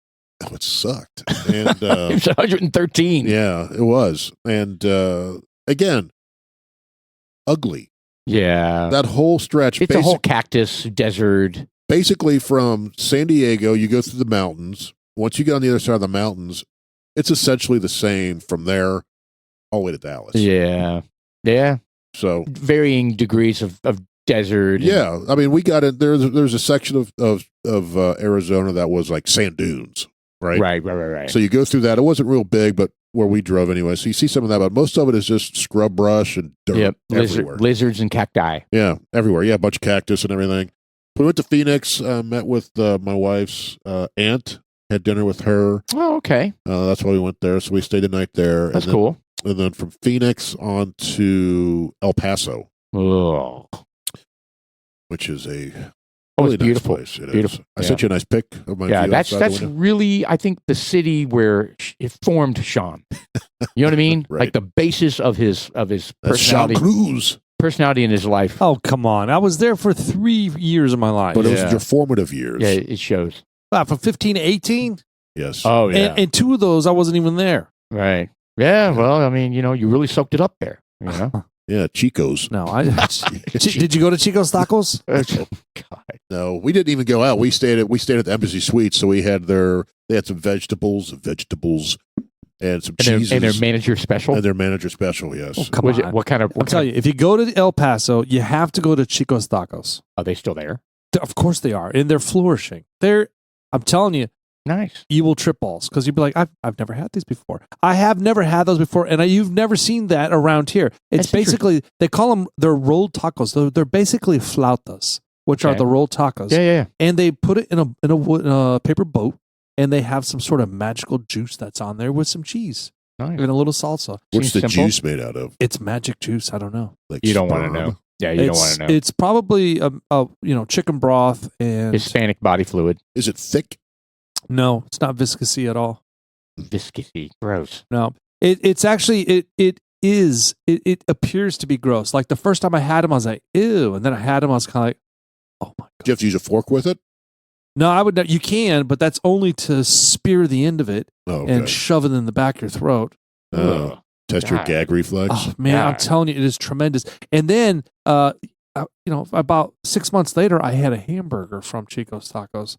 oh, it sucked. And It was 113. yeah, it was. And again, ugly. Yeah. That whole stretch. It's a whole cactus desert. Basically, from San Diego, you go through the mountains. Once you get on the other side of the mountains, it's essentially the same from there all the way to Dallas. Yeah. Yeah. So Varying degrees of desert. yeah, I mean, we got it. There's a section of Arizona that was like sand dunes, right? Right. So you go through that. It wasn't real big, but where we drove anyway. So you see some of that, but most of it is just scrub brush and dirt Yep. everywhere. Lizards and cacti. Yeah, everywhere. Yeah, a bunch of cactus and everything. We went to Phoenix, met with my wife's aunt, had dinner with her. Oh, okay. That's why we went there. So we stayed a night there. That's and then, cool. And then from Phoenix on to El Paso, Oh, which is a Oh, really it's beautiful. nice place. It is. Beautiful. I sent you a nice pic of my yeah. view That's outside the window. really, I think, the city where it formed Sean. You know what I mean? Right. Like the basis of his That's Sean personality, Cruz. personality in his life. Oh, come on. I was there for 3 years of my life. But it Yeah. was your formative years. Yeah, it shows. Wow, from 15 to 18? Yes. Oh yeah. And 2 of those, I wasn't even there. Right. Yeah. Well, I mean, you really soaked it up there. You know. Yeah, Chico's. No, did you go to Chico's Tacos? God. No, we didn't even go out. We stayed at the Embassy Suites, so they had some vegetables and some cheeses And their manager special. and their manager special. Yes. Oh, come Was on. it, what kind of? I'll What tell kind you, if you go to El Paso, you have to go to Chico's Tacos. Are they still there? Of course they are, and they're flourishing. I'm telling you, Nice. you will trip balls because you'll be like, I've never had these before. I have never had those before, and you've never seen that around here. It's That's basically they call them they're rolled tacos. They're basically flautas, which are Okay. the rolled tacos. Yeah. And they put it in a paper boat, and they have some sort of magical juice that's on there with some cheese. Nice. and a little salsa. What's Seems the simple. juice made out of? It's magic juice. I don't know. Like You don't want to sperm? know. Yeah, you don't want to know. It's probably chicken broth and Hispanic body fluid. Is it thick? no, it's not viscousy at all. Viscousy. Gross. No, it's actually it appears to be gross. Like the first time I had them, I was like, ew, and then I had them, I was kind of like, oh my god. Do you have to use a fork with it? No, I would not. You can, but that's only to spear the end of it Oh, okay. and shove it in the back of your throat. Ugh. Test your God. gag reflex. Oh man, I'm God. telling you, it is tremendous. And then, about 6 months later, I had a hamburger from Chico's Tacos.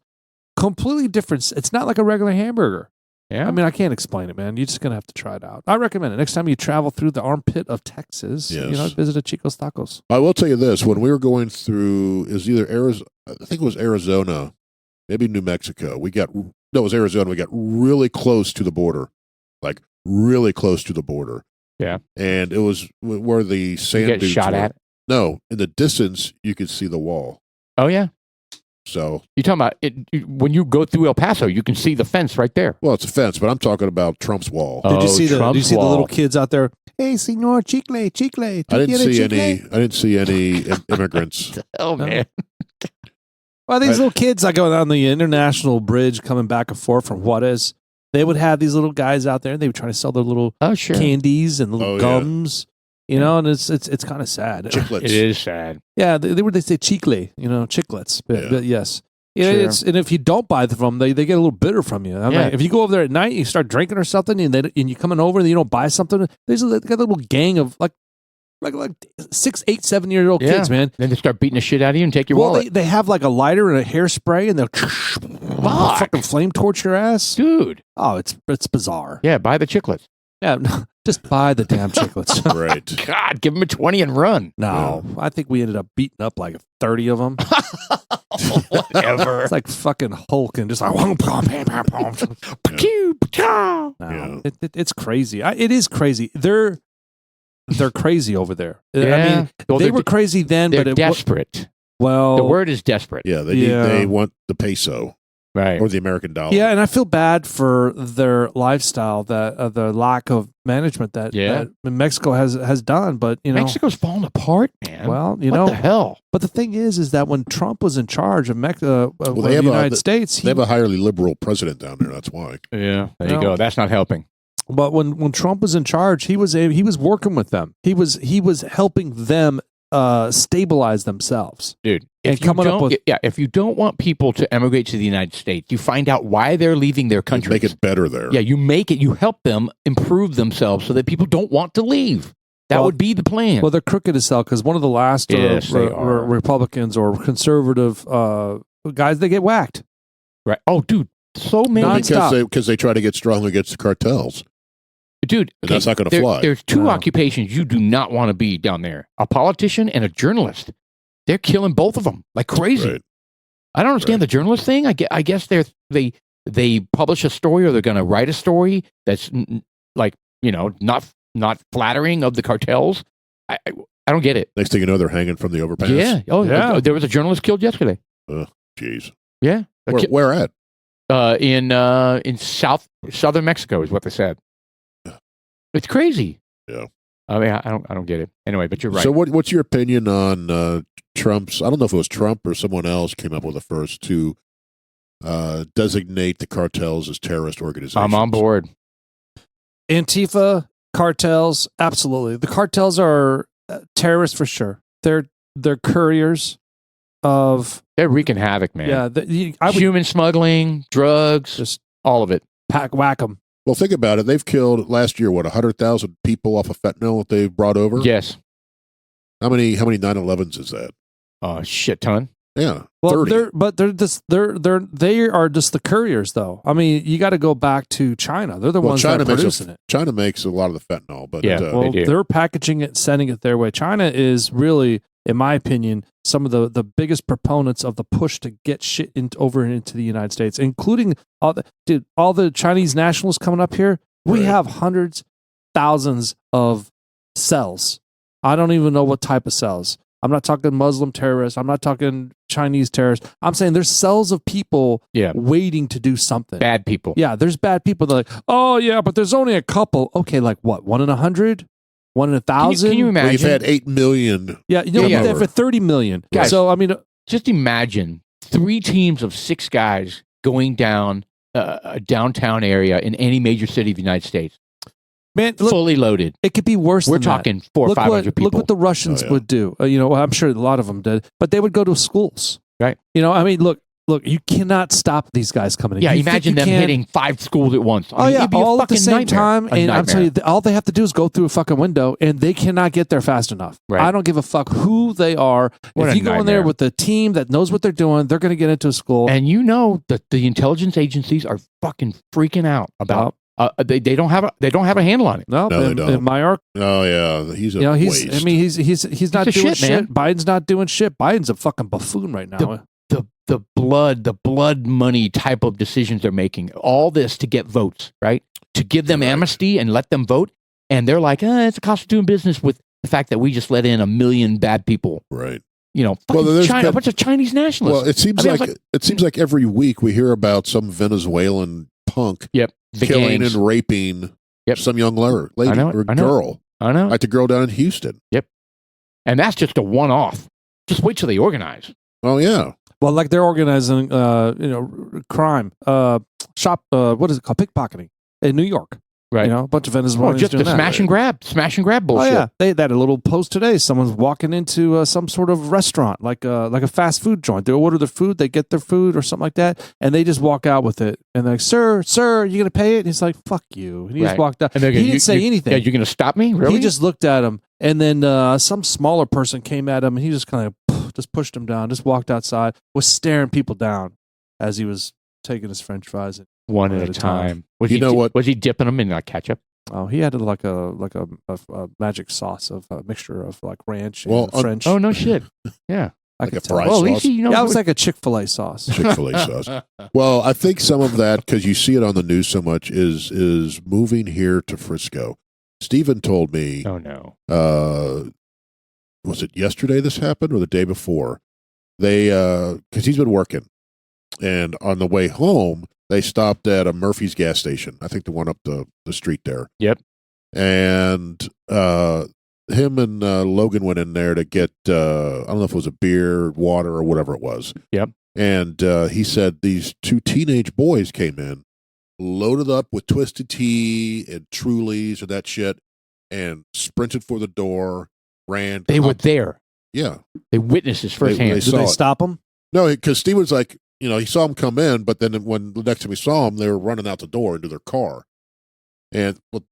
Completely different. It's not like a regular hamburger. Yeah. I mean, I can't explain it, man. You're just gonna have to try it out. I recommend it. Next time you travel through the armpit of Texas, Yes. visit a Chico's Tacos. I will tell you this: when we were going through, is either Arizona, I think it was Arizona, maybe New Mexico. It was Arizona. We got really close to the border, like really close to the border. Yeah. And it was where the You sand get dunes shot were. at. No, in the distance you could see the wall. Oh, yeah. So, You're talking about when you go through El Paso, you can see the fence right there. well, it's a fence, but I'm talking about Trump's wall. Oh, Did you see the Trump's little wall. kids out there? Hey, Senor Chicle. I didn't see any immigrants. Oh, No. man. Well, these little kids that go on the international bridge coming back and forth from Juarez, they would have these little guys out there. And they would try to sell their little Oh, sure. candies and little Oh, yeah. gums, and it's kind of sad. Chiclets. It is sad. Yeah, they say chicle, chiclets. But, Yeah. but yes. Yeah, Sure. and if you don't buy them from them, they get a little bitter from you. Yeah. If you go over there at night and you start drinking or something, and you're coming over and you don't buy something, they got a little gang of like 6, 8, 7-year-old Yeah. kids, man. Then they start beating the shit out of you and take your Well, wallet. they have like a lighter and a hairspray, and they'll fucking flame torch your ass. Dude. Oh, it's bizarre. Yeah, buy the chiclets. Yeah, no, just buy the damn chiclets. Right. God, give them a 20 and run. No, I think we ended up beating up like 30 of them. Whatever. It's like fucking Hulk and just like no, Yeah. it's crazy. It is crazy. They're crazy over there. I Yeah. mean, Well, they they're- were crazy then, They're but desperate. well, The word is desperate. Yeah, Yeah. they want the peso Right. or the American dollar. yeah, and I feel bad for their lifestyle, that the lack of management that Mexico has done. But Mexico's falling apart, man. well, what the hell? But the thing is that when Trump was in charge of the they have United States, They have a highly liberal president down there. That's why. Yeah. There you No. go. That's not helping. but when Trump was in charge, he was working with them. He was helping them stabilize themselves. Dude. And If you coming up don't- with- if you don't want people to emigrate to the United States, you find out why they're leaving their country. Make it better there. Yeah, you help them improve themselves so that people don't want to leave. That Well- would be the plan. Well, they're crooked as hell because one of the last Yes, they are. Republicans or conservative guys, they get whacked. Right. Oh, dude. So many. Non-stop. Because they try to get strong against the cartels. Dude. And that's not gonna there- fly. There's two No. occupations you do not want to be down there. A politician and a journalist. They're killing both of them like crazy. Right. I don't understand the journalist thing. I guess they publish a story or they're going to write a story that's not flattering of the cartels. I don't get it. Next thing you know, they're hanging from the overpass. Yeah. Oh, Yeah. there was a journalist killed yesterday. Jeez. Yeah. Where at? In southern Mexico is what they said. It's crazy. Yeah. I mean, I don't get it. Anyway, but you're right. So what's your opinion on Trump's? I don't know if it was Trump or someone else came up with the first to designate the cartels as terrorist organizations. I'm on board. Antifa, cartels, absolutely. The cartels are terrorists for sure. They're couriers of They're wreaking havoc, man. I would Human smuggling, drugs, just all of it. whack them. Well, think about it. They've killed last year 100,000 people off of fentanyl that they brought over. Yes. How many 9/11s is that? Shit ton. Yeah. Well, 30. they are just the couriers, though. I mean, you got to go back to China. They're the ones that are producing it. China makes a lot of the fentanyl, but Yeah. Well, do. they're packaging it, sending it their way. China is really, in my opinion, some of the biggest proponents of the push to get shit over into the United States, including all the Chinese nationals coming up here. We Right. have hundreds, thousands of cells. I don't even know what type of cells. I'm not talking Muslim terrorists. I'm not talking Chinese terrorists. I'm saying there's cells of people Yeah. waiting to do something. Bad people. Yeah, there's bad people. They're like, oh yeah, but there's only a couple. Okay, like what? 1 in 100? 1 in 1,000? Can you Well, imagine? you've had 8 million. Yeah, you know, Yeah, yeah. For 30 million. Guys, so I mean, Just imagine 3 teams of 6 guys going down a downtown area in any major city of the United States, man, look, fully loaded. it could be worse. We're than that. talking 400 or Look 500 people. Look what the Russians Oh, yeah. would do. You know, I'm sure a lot of them did, but they would go to schools. Right. You know, I mean, look, you cannot stop these guys coming in. Yeah, You think imagine you them can? hitting 5 schools at once. Oh yeah, it'd be a all at the fucking same nightmare. time. A And I'm nightmare. telling you, all they have to do is go through a fucking window, and they cannot get there fast enough. Right. I don't give a fuck who they are. What If a you go in nightmare. there with a team that knows what they're doing, they're going to get into a school. And you know that the intelligence agencies are fucking freaking out about. They don't have a handle on it. no, No, they don't. in my arc, Oh yeah, he's a you know, waste. I mean, he's not a doing shit, man. shit. Biden's not doing shit. Biden's a fucking buffoon right now. The blood money type of decisions they're making. All this to get votes, right? To give them amnesty and let them vote. And they're like, it's a cost of doing business with the fact that we just let in 1 million bad people. right. You know, Well, fucking there's China, been- a bunch of Chinese nationalists. Well, it seems I mean, it seems like every week we hear about some Venezuelan punk Yep. The killing gangs. and raping Yep. some young lady I know it, or I know it. girl, I know. like the girl down in Houston. And that's just a one-off. Just wait till they organize. Oh yeah, Well, like they're organizing, crime, shop, what is it called, pickpocketing in New York. Right. You know, a bunch of Well, Venezuelans just the doing that. smash and grab Oh bullshit. yeah, they had a little post today. Someone's walking into some sort of restaurant, like a fast food joint. They order their food, they get their food or something like that, and they just walk out with it. And they're like, "Sir, you gonna pay it?" And he's like, "Fuck you." And he just Right. walked out. And they're He gonna- didn't say anything. Yeah, you're going to stop me? Really? He just looked at him, and then some smaller person came at him, and he just kind of just pushed him down, just walked outside, was staring people down as he was taking his French fries. one at a time. Was You he know what? Was he dipping them in like ketchup? Oh, he had like a magic sauce of a mixture of like ranch Well, and French. Oh no shit! Yeah. I like could a tell. fry Well, at least sauce. he, you know. Yeah, it was like a Chick-fil-A sauce. Chick-fil-A sauce. Well, I think some of that, because you see it on the news so much, is moving here to Frisco. Stephen told me, oh no. was it yesterday this happened or the day before? They, because he's been working, and on the way home, they stopped at a Murphy's gas station. I think the one up the street there. Yep. And him and Logan went in there to get, I don't know if it was a beer, water, or whatever it was. Yep. And he said these 2 teenage boys came in, loaded up with Twisted Tea and Trulies and that shit, and sprinted for the door, ran. They were there. Yeah. They witnessed this firsthand. they Did saw they it. stop him? No, because Steve was like, he saw him come in, but then when the next time we saw him, they were running out the door into their car. And with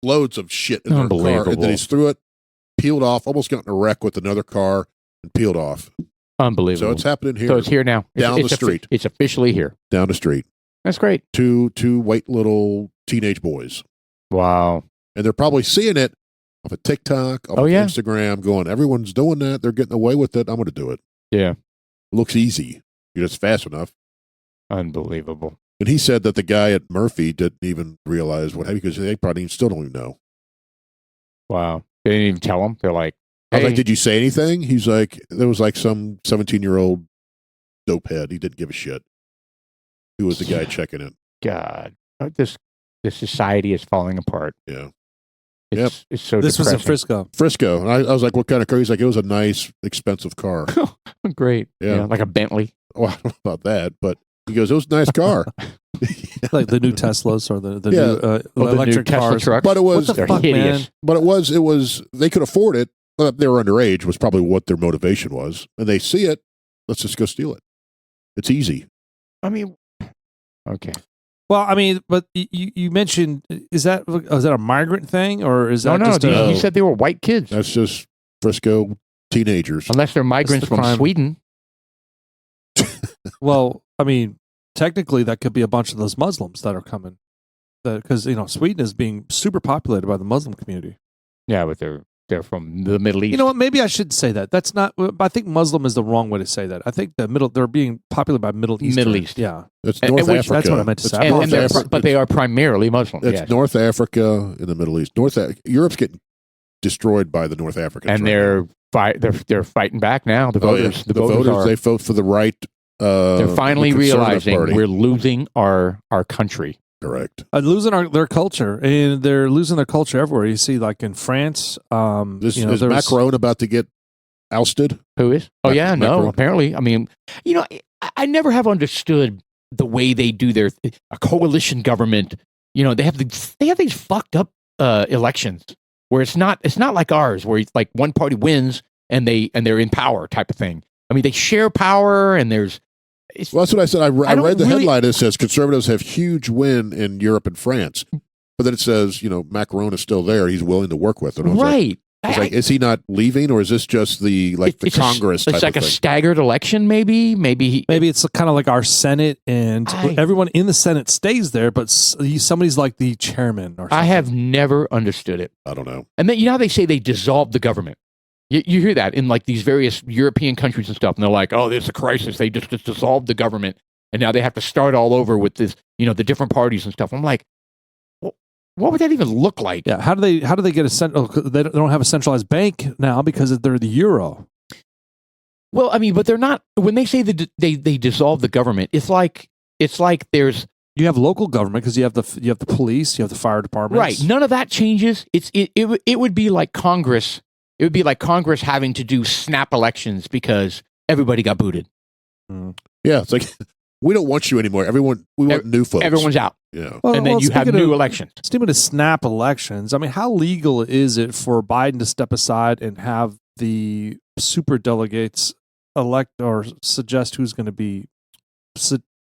loads of shit in their car. And Unbelievable. then he threw it, peeled off, almost got in a wreck with another car, and peeled off. Unbelievable. So it's happening here. So it's here now. Down It's the street. It's officially here. Down the street. That's great. Two white little teenage boys. Wow. And they're probably seeing it off of TikTok, off Oh, of yeah. Instagram, going, everyone's doing that. They're getting away with it. I'm going to do it. Yeah. It looks easy. You're just fast enough. Unbelievable. And he said that the guy at Murphy didn't even realize what happened because they probably still don't even know. Wow. They didn't even tell him. They're like, I was hey. like, did you say anything? He's like, there was like some 17-year-old dopehead. He didn't give a shit. Who was the guy checking it? God, this society is falling apart. Yeah. It's so This was in depressing. Frisco. Frisco. And I was like, what kind of car? He's like, it was a nice, expensive car. Great. Yeah. Like a Bentley. Well, I don't know about that, but he goes, it was a nice car. Like the new Teslas or the Yeah. new Oh, the new electric Tesla cars. trucks. But it was, What the They're fuck, hideous. man? but it was, they could afford it. But they were underage was probably what their motivation was. And they see it. Let's just go steal it. It's easy. I mean, okay. Well, I mean, but you mentioned is that a migrant thing or is that No, just no. a, You said they were white kids. That's just Frisco teenagers. Unless they're migrants the from crime. Sweden. well, I mean, technically that could be a bunch of those Muslims that are coming, because Sweden is being super populated by the Muslim community. Yeah, but they're from the Middle East. You know what? Maybe I should say that. That's not. I think Muslim is the wrong way to say that. I think they're being populated by Middle East. Middle East. Yeah. It's And North which- Africa. that's what I meant to It's say. North And they're, Africa. but they are primarily Muslim. It's Yes. North Africa in the Middle East. Europe's getting destroyed by the North Africans. And right now. They're fighting back now. The Oh, yeah. voters. The voters voters, are. they vote for the right. They're finally the Conservative realizing Party. we're losing our country. Correct. Losing their culture, and they're losing their culture everywhere. You see, like in France, Is you know, there's- Macron about to get ousted? Who is? Oh yeah, no. Macron. Apparently, I mean, I never have understood the way they do a coalition government. They have these fucked up elections where it's not like ours, where it's like one party wins and they're in power type of thing. I mean, they share power, and Well, that's what I said. I don't read the really- headline. It says conservatives have huge win in Europe and France, but then it says Macron is still there. He's willing to work with it. I was right. like, is he not leaving, or is this just the It's Congress? It's type like of a thing? staggered election, maybe. Maybe Maybe it's kind of like our Senate, and I- everyone in the Senate stays there, but somebody's like the chairman or something. I have never understood it. I don't know. And then how they say they dissolved the government. You hear that in like these various European countries and stuff, and they're like, "Oh, there's a crisis. They just dissolved the government, and now they have to start all over with this, the different parties and stuff." I'm like, what would that even look like? Yeah, how do they get they don't have a centralized bank now because they're the euro. Well, I mean, but they're not. When they say that they dissolve the government, it's like there's You have local government because you have the police, you have the fire departments. right. None of that changes. It would be like Congress. It would be like Congress having to do snap elections because everybody got booted. Yeah, it's like we don't want you anymore. We want new folks. Everyone's out, Yeah. and then you have new elections. Speaking of snap elections, I mean, how legal is it for Biden to step aside and have the super delegates elect or suggest who's going to be?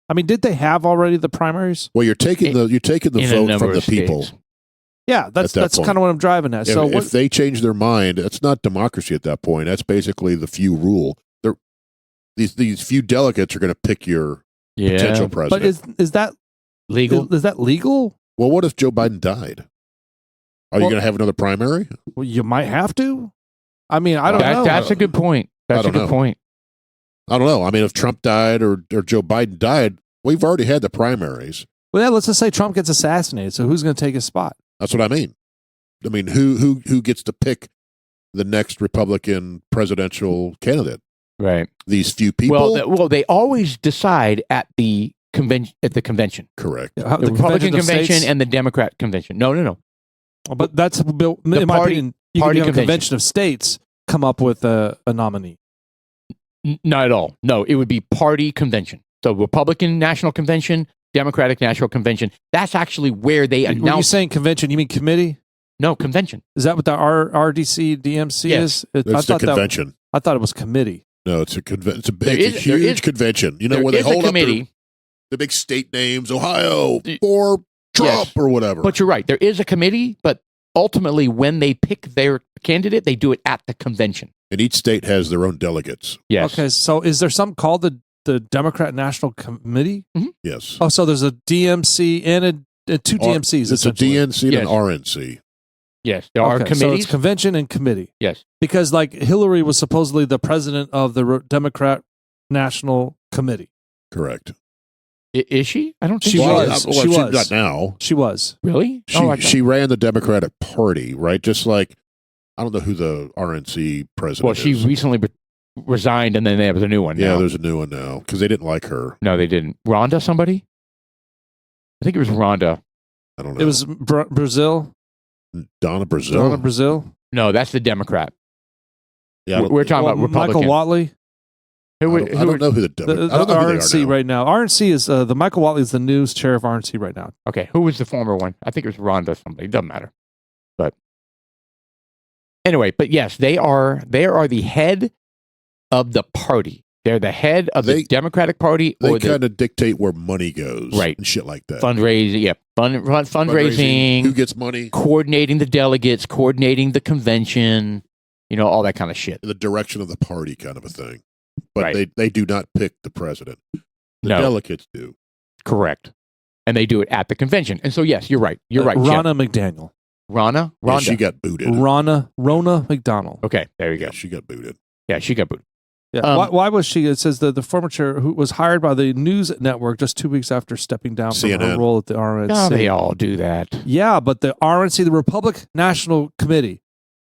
I mean, did they have already the primaries? Well, you're taking the in a vote number from the of people. states. Yeah, that's At that point. kind of what I'm driving at. So If they change their mind, it's not democracy at that point. That's basically the few rule. These few delegates are going to pick your potential but president. is that Legal. Is that legal? Well, what if Joe Biden died? Are you going to have another primary? Well, you might have to. I mean, I don't know. That's a good point. That's a don't good know. point. I don't know. I mean, if Trump died or Joe Biden died, we've already had the primaries. Well, yeah, let's just say Trump gets assassinated. So who's going to take his spot? That's what I mean. I mean, who gets to pick the next Republican presidential candidate? Right. These few people. Well, they always decide at the convention. Correct. Yeah, The Republican of convention States? and the Democrat convention. No. But that's in my party- opinion. You party can have a convention. convention of states come up with a nominee. Not at all. No, it would be party convention. So Republican National Convention, Democratic National Convention. That's actually where they When you announce. saying convention, you mean committee? No, convention. Is that what the RDC DMC Yes. is? It's the convention. I thought it was committee. No, it's a convention. There It's a is- there huge is- convention. You know, There where they is a hold up committee. the big state names, Ohio The- or Trump Yes. or whatever. But you're right. There is a committee, but ultimately, when they pick their candidate, they do it at the convention. and each state has their own delegates. Yes. Okay, so is there something called the Democrat National Committee? Yes. Oh, so there's a DMC and two DMCs. It's a essentially. DNC and Yes. an RNC. Yes. There are Okay, so it's committees. convention and committee. Yes. Because like Hillary was supposedly the president of the Democrat National Committee. Correct. Is she? I don't think She so. was. Well, She she's was. not now. She was. Really? She I thought- she ran the Democratic Party, right? Just like I don't know who the RNC president well, she is. recently resigned, and then there was a new one. Yeah, now. there's a new one now because they didn't like her. No, they didn't. Rhonda, somebody? I think it was Rhonda. I don't know. It was Brazil. Donna Brazil. Donna Brazil. No, that's the Democrat. Yeah, We're talking about Republican. Michael Watley. I don't know who the The, Democrat. I don't know who they are RNC now. right now. RNC is the Michael Watley is the news chair of RNC right now. Okay, who was the former one? I think it was Rhonda. Somebody. Doesn't matter. But anyway, but yes, they are the head of the party. They're the head of the They- Democratic Party They or the kind of dictate where money goes, Right. and shit like that. fundraising. Yeah, fundraising, Who gets money? coordinating the delegates, coordinating the convention. All that kind of shit. In the direction of the party, kind of a thing. But Right. they do not pick the president. The No. delegates do. Correct. And they do it at the convention. And so, yes, you're right. You're right. Jeff. Ronna McDaniel. Rhonda? Yeah, Rhonda. she got booted. Rona McDonald. Okay, there you Yeah, go. she got booted. Yeah, she got booted. Yeah. Why was she? It says the former chair who was hired by the news network just 2 weeks after stepping down from her CNN. role at the RNC. Oh, they all do that. Yeah, but the RNC, the Republican National Committee,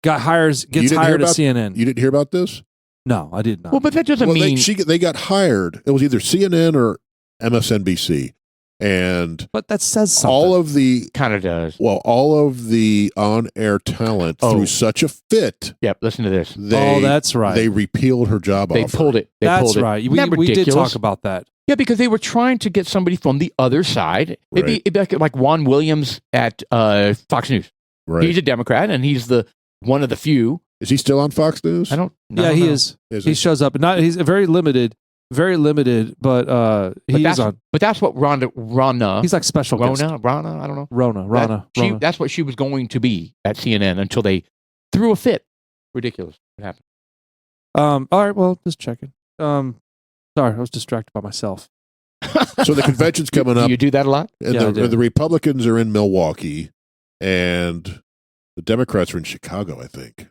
didn't hired hear at about- CNN. You didn't hear about this? No, I did not. Well, but that doesn't Well, mean they got hired. It was either CNN or MSNBC, and but that says something. all of the kind of does. on-air talent Oh. threw such a fit. Yep. Listen to this. That's right. They repealed her job They offer. pulled it. They That's pulled it. right. Isn't that We did ridiculous? talk about that. Yeah, because they were trying to get somebody from the other side. Right. It'd be like Juan Williams at Fox News. Right? He's a Democrat, and he's the one of the few. Is he still on Fox News? I don't. Yeah, he is. He shows up. He's very limited, but he is on. But that's what Ronna. He's like special guest. Ronna. I don't know. Ronna. That's what she was going to be at CNN until they threw a fit. Ridiculous. What happened? All right. Well, just checking. Sorry, I was distracted by myself. So the convention's coming Do up, you do that a lot? and Yeah, I do. the Republicans are in Milwaukee, and the Democrats are in Chicago, I think.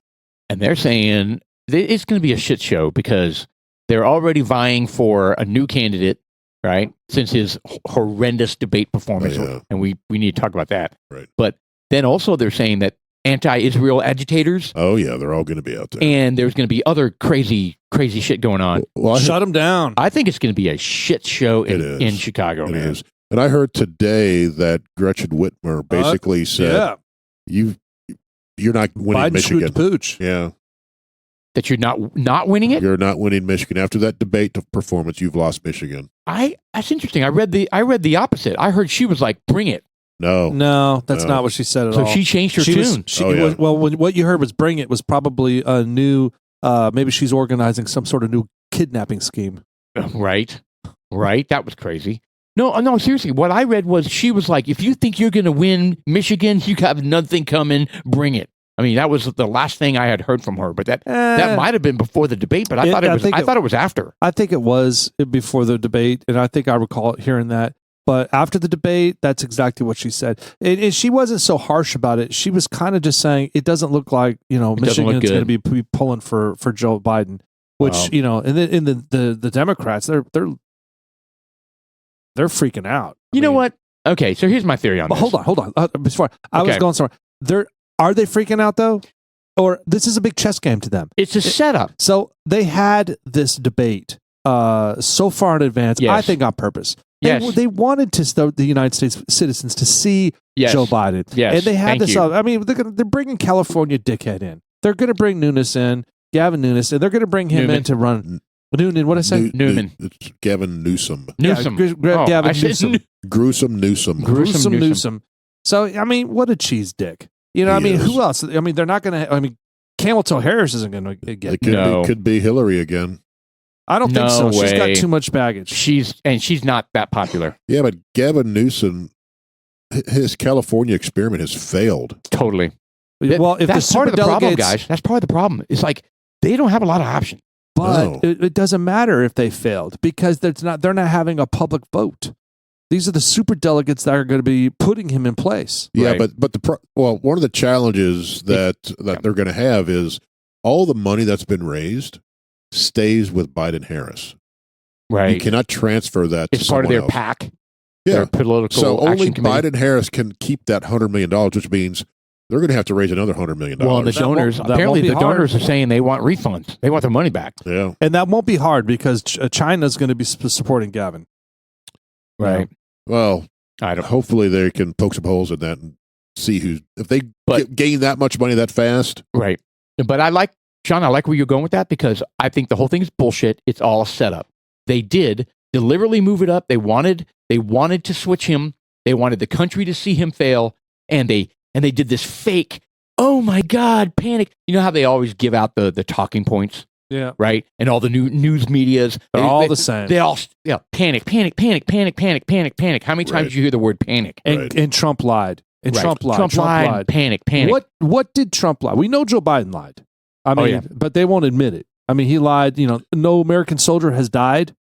And they're saying it's going to be a shit show because they're already vying for a new candidate, right? Since his horrendous debate performance. Oh, yeah. And we need to talk about that. Right. But then also they're saying that anti-Israel agitators, Oh yeah, they're all going to be out there. and there's going to be other crazy shit going on. Well, Shut him down. I think it's going to be a shit show It is. in Chicago, it man. is. And I heard today that Gretchen Whitmer basically said, Yeah. "You're not winning Biden shoot Michigan." the pooch. Yeah, That you're not winning it. you're not winning Michigan after that debate performance. You've lost Michigan. That's interesting. I read the opposite. I heard she was like, "Bring it." No, No, that's No. not what she said at So all. she changed her She was- tune. she Oh, yeah. was- well, what you heard was "Bring It" was probably a new. Maybe she's organizing some sort of new kidnapping scheme. Right. That was crazy. No, seriously. What I read was she was like, if you think you're going to win Michigan, you have nothing coming. Bring it. I mean, that was the last thing I had heard from her. But that might have been before the debate. But I thought it was after. I think it was before the debate, and I think I recall hearing that. But after the debate, that's exactly what she said. And she wasn't so harsh about it. She was kind of just saying it doesn't look like Michigan's going to be pulling for Joe Biden, which Wow. and then in the Democrats they're freaking out. You know what? Okay, so here's my theory on But this. hold on. Before I was Okay. going somewhere, are they freaking out though, or this is a big chess game to them? It's a setup. So they had this debate so far in advance. Yes. I think on purpose. Yes. They wanted the United States citizens to see Yes. Joe Biden. Yes. And they had Thank this. you. I mean, they're bringing California dickhead in. They're going to bring Nunes in, Gavin Nunes, and they're going to bring him Newman. in to run. Noonan, what did I say? Newman. It's Gavin Newsom. Newsom. Gavin I said Newsom. Gruesome Newsom. Gruesome Newsom. So, I mean, what a cheese dick. You know, He I mean, is. who else? I mean, they're not going to. I mean, Camel Toe Harris isn't going to get. It could be Hillary again. I don't think so. No She's got way. too much baggage. She's not that popular. Yeah, but Gavin Newsom, his California experiment has failed. Totally. Well, if that's the part of the problem, superdelegates- guys. That's part of the problem. It's like they don't have a lot of options. But No. it doesn't matter if they failed because they're not having a public vote. These are the super delegates that are going to be putting him in place. Yeah, Right. but one of the challenges that they're going to have is all the money that's been raised stays with Biden Harris. You Right. cannot transfer that. It's to part of someone their else. PAC. Yeah. Their political So only action committee. Biden Harris can keep that $100 million, which means they're going to have to raise another $100 million. Well, and the That won't- donors, that apparently won't be the donors hard. are saying they want refunds. They want their money back. Yeah. And that won't be hard because China's going to be supporting Gavin. Right. Well, I don't hopefully they can poke some holes in that and see if they But- gain that much money that fast. Right. But I like where you're going with that because I think the whole thing is bullshit. It's all a setup. They did deliberately move it up. They wanted to switch him. They wanted the country to see him fail. And they did this fake, oh my God, panic. You know how they always give out the talking points, Yeah. right? And all the news medias. They're all the same. They all, panic. How many times Right. did you hear the word panic? And Trump lied. And Right. Trump lied. Trump lied. Panic. What did Trump lie? We know Joe Biden lied. I mean, yeah. but they won't admit it. I mean, he lied. No American soldier has died.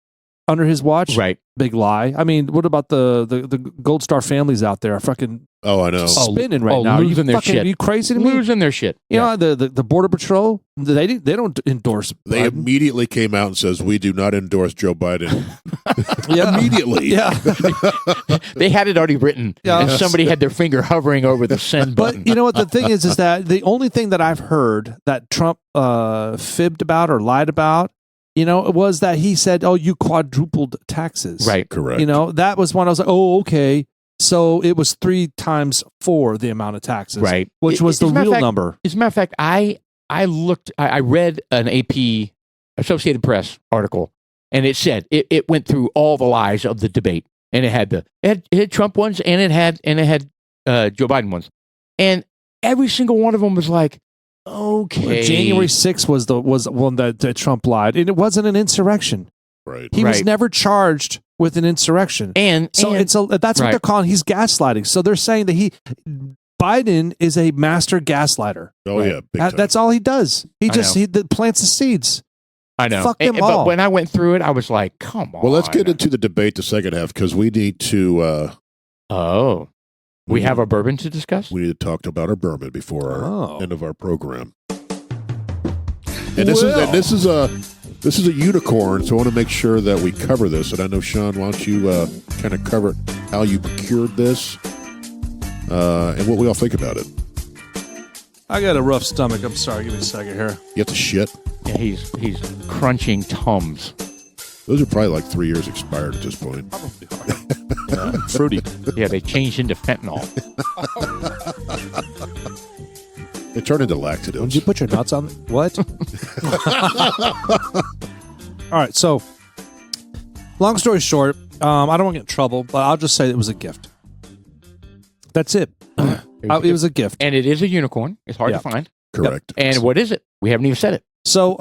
under his watch. Right. Big lie. I mean, what about the Gold Star families out there? Are fucking Oh, I know. spinning right now. Losing their fucking, shit. Are you crazy to me? Losing their shit. You know, the Border Patrol, they don't endorse They Biden. immediately came out and says, we do not endorse Joe Biden. Yeah. Immediately. Yeah. They had it already written, Yeah. and somebody had their finger hovering over the send button. But you know what the thing is that the only thing that I've heard that Trump fibbed about or lied about, you know, was that he said, "Oh, you quadrupled taxes." Right. Correct. You know, that was when I was like, "Oh, okay." So it was 3 times 4 the amount of taxes, Right. Which was the As a matter of real fact- number. As a matter of fact, I read an AP Associated Press article, and it said it went through all the lies of the debate, and it had Trump ones, and it had Joe Biden ones, and every single one of them was like, okay, January 6th was one that Trump lied, and it wasn't an insurrection. Right. He was Right. never charged with an insurrection. and So and, that's what Right. they're calling. He's gaslighting. So they're saying that Biden is a master gaslighter. Oh, yeah. Big time. That's all he does. He plants the seeds. I know. Fuck them But all. when I went through it, I was like, come on. Well, let's get into the debate the second half because we need to We have our bourbon to discuss? we need to talk about our bourbon before our Oh. end of our program. And this is a unicorn, so I want to make sure that we cover this. And I know, Sean, why don't you kind of cover how you procured this and what we all think about it? I got a rough stomach. I'm sorry. Give me a second here. You have to shit. Yeah, he's crunching Tums. Those are probably like 3 years expired at this point. Fruity. Yeah, they changed into fentanyl. They turn into Did laxatives. you put your nuts on? What? All right. So, long story short, I don't want to get in trouble, but I'll just say it was a gift. That's it. It was a gift. And it is a unicorn. It's hard to find. Correct. And what is it? We haven't even said it. So,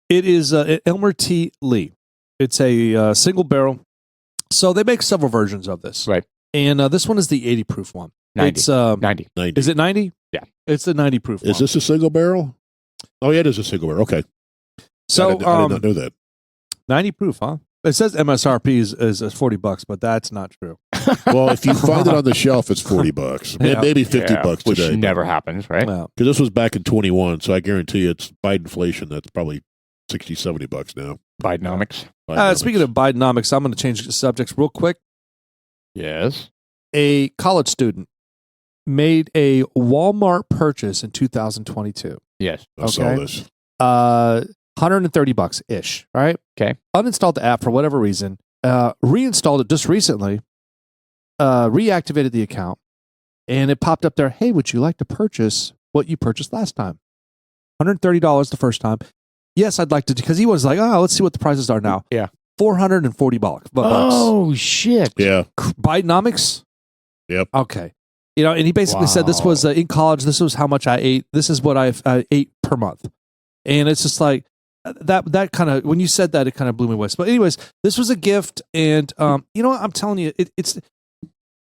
it is Elmer T. Lee. It's a single barrel. So they make several versions of this, Right. And this one is the 80 proof one. 90. It's 90. 90. Is it 90? Yeah. It's the 90 proof. Is one. this a single barrel? Oh, yeah, it is a single barrel. Okay. So I did not know that. 90 proof, huh? It says MSRP is $40, but that's not true. Well, if you find it on the shelf, it's $40. Yeah. Maybe $50 which today. never happens, right? Well, Because this was back in 21, so I guarantee you it's by inflation. That's probably $60-$70 now. Bidenomics. speaking of Bidenomics, I'm going to change the subjects real quick. Yes. A college student made a Walmart purchase in 2022. Yes. I saw this. $130 ish. Right. Okay. Uninstalled the app for whatever reason. Reinstalled it just recently. Reactivated the account, and it popped up there. Hey, would you like to purchase what you purchased last time? $130 the first time. Yes, I'd like to, because he was like, oh, let's see what the prices are now. Yeah. $440. Oh, shit. Yeah. Bidenomics. Yep. Okay. You know, and he basically said this was in college. This was how much I ate. This is what I ate per month. And it's just like that kind of, when you said that, it kind of blew me away. But anyways, this was a gift. And you know what? I'm telling you,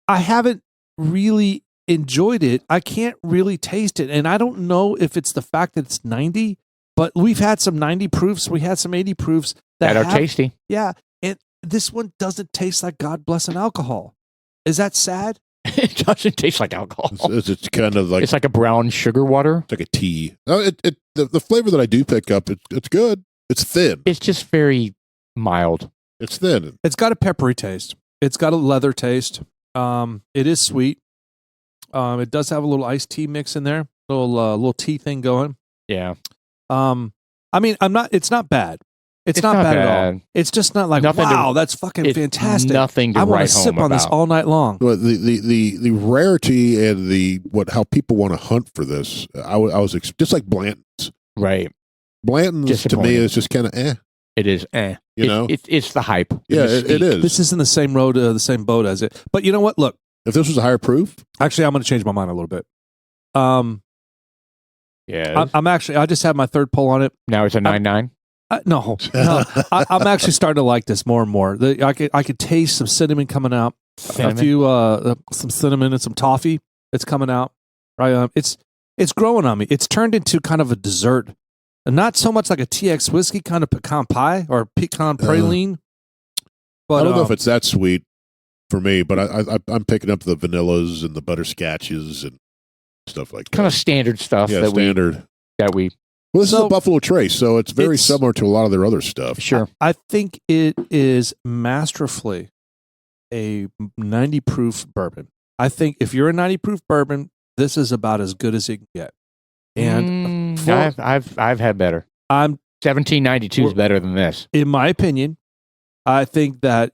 I haven't really enjoyed it. I can't really taste it. And I don't know if it's the fact that it's 90, but we've had some 90 proofs. We had some 80 proofs That are tasty. Yeah. And this one doesn't taste like God blessing alcohol. Is that sad? It doesn't taste like alcohol. It's kind of like It's like a brown sugar water. it's like a tea. No, the flavor that I do pick up, it's good. It's thin. It's just very mild. It's thin. It's got a peppery taste. It's got a leather taste. It is sweet. It does have a little iced tea mix in there, little tea thing going. Yeah. I mean, it's not bad. It's not bad at all. It's just not like, Nothing wow, that's fucking It's fantastic. nothing to I want write to sip home on this about. all night long. But the rarity and how people want to hunt for this, I was just like Blanton's. Right. Blanton's to me Disappointing. is just kind of It is. You know? It's the hype. Yeah, It's it is. This isn't the same boat as it. But you know what? Look, If this was a higher proof, actually, I'm going to change my mind a little bit. Yeah. I just had my third pull on it. Now it's a 9.9. No. I'm actually starting to like this more and more. I could taste some cinnamon coming out. Cinnamon? A few some cinnamon and some toffee. It's coming out. Right. It's growing on me. It's turned into kind of a dessert, and not so much like a TX whiskey, kind of pecan pie or pecan praline. But I don't know if it's that sweet for me, but I'm picking up the vanillas and the butterscotches and stuff like that. Kind of standard stuff. Yeah, that standard. we. Well, this is So- a Buffalo Trace, so it's very similar to a lot of their other stuff. Sure. I think it is masterfully a 90 proof bourbon. I think if you're a 90 proof bourbon, this is about as good as it can get. And I've had better. I'm 1792 is better than this. in my opinion, I think that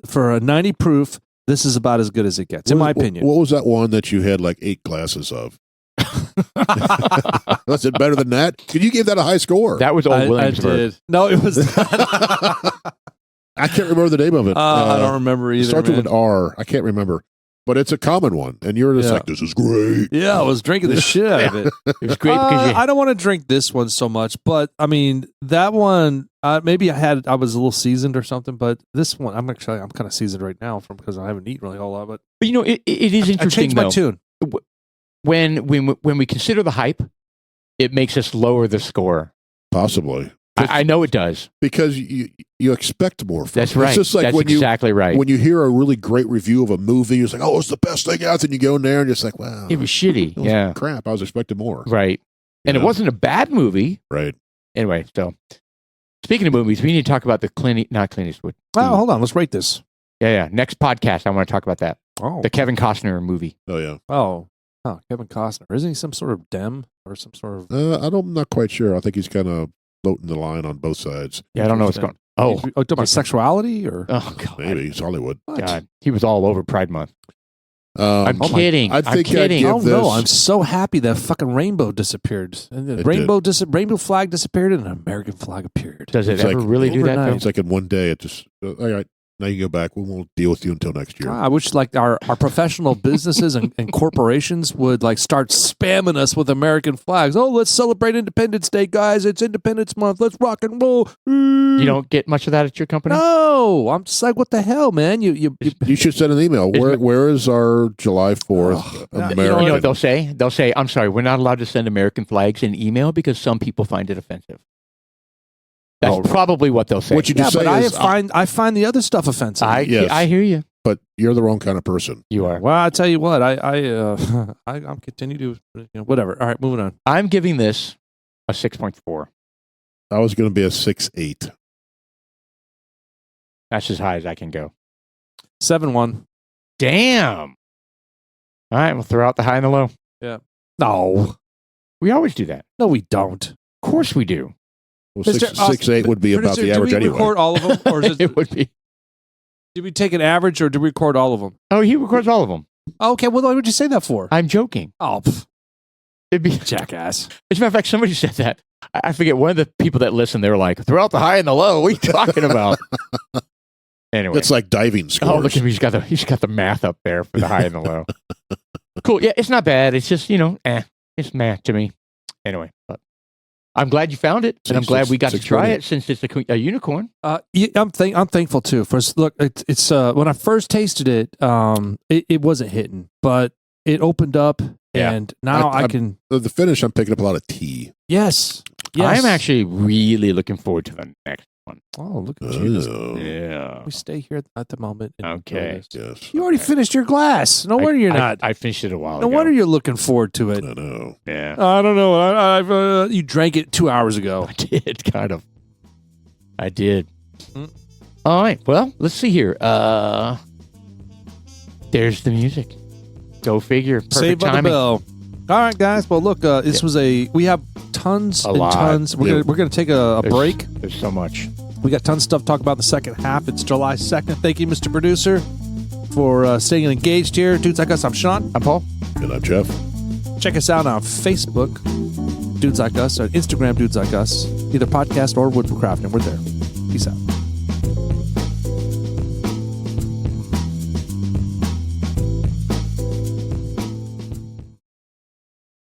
for a 90 proof, this is about as good as it gets. In my opinion. What was that one that you had like 8 glasses of? Was it better than that? Could you give that a high score? That was old I Williamsburg. did. No, it was. I can't remember the name of it. I don't remember either. It starts with man. an R. I can't remember. But it's a common one. And you're just Yeah. like, this is great. Yeah, I was drinking the shit out of it. It was great because I don't want to drink this one so much, but I mean that one. Maybe I was a little seasoned or something, but this one I'm kind of seasoned right now because I haven't eaten really a whole lot. But you know, it is I interesting changed my though. tune. When we consider the hype, it makes us lower the score. Possibly. I know it does. Because you expect more from That's it. right. It's just like That's when exactly right. when you hear a really great review of a movie, you're like, oh, it's the best thing out. And you go in there and you're just like, wow. It was shitty. that was Yeah. crap. I was expecting more. Right. And Yeah. it wasn't a bad movie. Right. Anyway, so speaking of movies, we need to talk about the not Clint Eastwood. Oh, hold on. Let's rate this. Yeah. Next podcast, I want to talk about that. Oh, The Kevin Costner movie. Oh, yeah. oh, Kevin Costner. Isn't he some sort of dem or some sort of? I'm not quite sure. I think he's kind of floating the line on both sides. Yeah, I don't know what's going on. Oh, talking about sexuality or? Oh, God. Maybe. It's Hollywood. What? God. He was all over Pride Month. I'm Oh kidding. I think I'm I'd kidding. give Oh no! this- I'm so happy that fucking rainbow disappeared, and the It rainbow flag disappeared, and an American flag appeared. Does it It's ever like really do that? overnight. Though? It's like in one day, it just, all right, now you go back. We won't deal with you until next year. God, I wish like our professional businesses and corporations would like start spamming us with American flags. Oh, let's celebrate Independence Day, guys! It's Independence Month. Let's rock and roll. You don't get much of that at your company? No, I'm just like, what the hell, man? You You should send an email. Where is our July 4th yeah, American? You know what they'll say? They'll say, I'm sorry, we're not allowed to send American flags in email because some people find it offensive. That's Oh, probably what they'll say. What you yeah, just say but is, I find the other stuff offensive. Yes. I hear you. but you're the wrong kind of person. You are. Well, I tell you what, I'm continue to whatever. All right, moving on. I'm giving this a 6.4. I was going to be a 6.8. That's as high as I can go. 7-1. Damn. All right, we'll throw out the high and the low. No, We always do that. no, we don't. Of course we do. Well, Mr. 6.8 would be about Producer, the average did we anyway. record all of them, or is it, It would be. did we take an average, or did we record all of them? Oh, he records all of them. Okay, well, what would you say that for? I'm joking. Oh, It'd be. jackass. As a matter of fact, somebody said that. I forget, one of the people that listen, they were like, throw out the high and the low. What are you talking about? Anyway. That's like diving scores. Oh, look at him. He's got the math up there for the high and the low. Cool. Yeah, it's not bad. It's just, it's math to me. Anyway, but I'm glad you found it, and I'm glad we got to try it since it's a unicorn. Yeah, I'm thankful too. First, look, it's when I first tasted it, it wasn't hitting, but it opened up, Yeah. and now I can. The finish, I'm picking up a lot of tea. Yes. I'm actually really looking forward to the next one. Oh, look at you. Oh, Yeah. We stay here at the moment. and Okay. enjoy this. yes. You already finished your glass. No wonder you're not. I finished it a while No ago. wonder you're looking forward to it. I know. Yeah. I don't know. You drank it 2 hours ago. I did, kind of. I did. Mm. All right. Well, let's see here. There's the music. Go figure. Perfect Saved by the timing. bell. All right, guys. Well, look, this was we have tons A and lot. tons. We're gonna take a break. There's so much. We got tons of stuff to talk about in the second half. It's July 2nd. Thank you, Mr. Producer, for staying engaged here. Dudes Like Us, I'm Sean. I'm Paul. And I'm Jeff. Check us out on Facebook, Dudes Like Us, or Instagram, Dudes Like Us. Either podcast or Wood for Crafting. We're there. Peace out.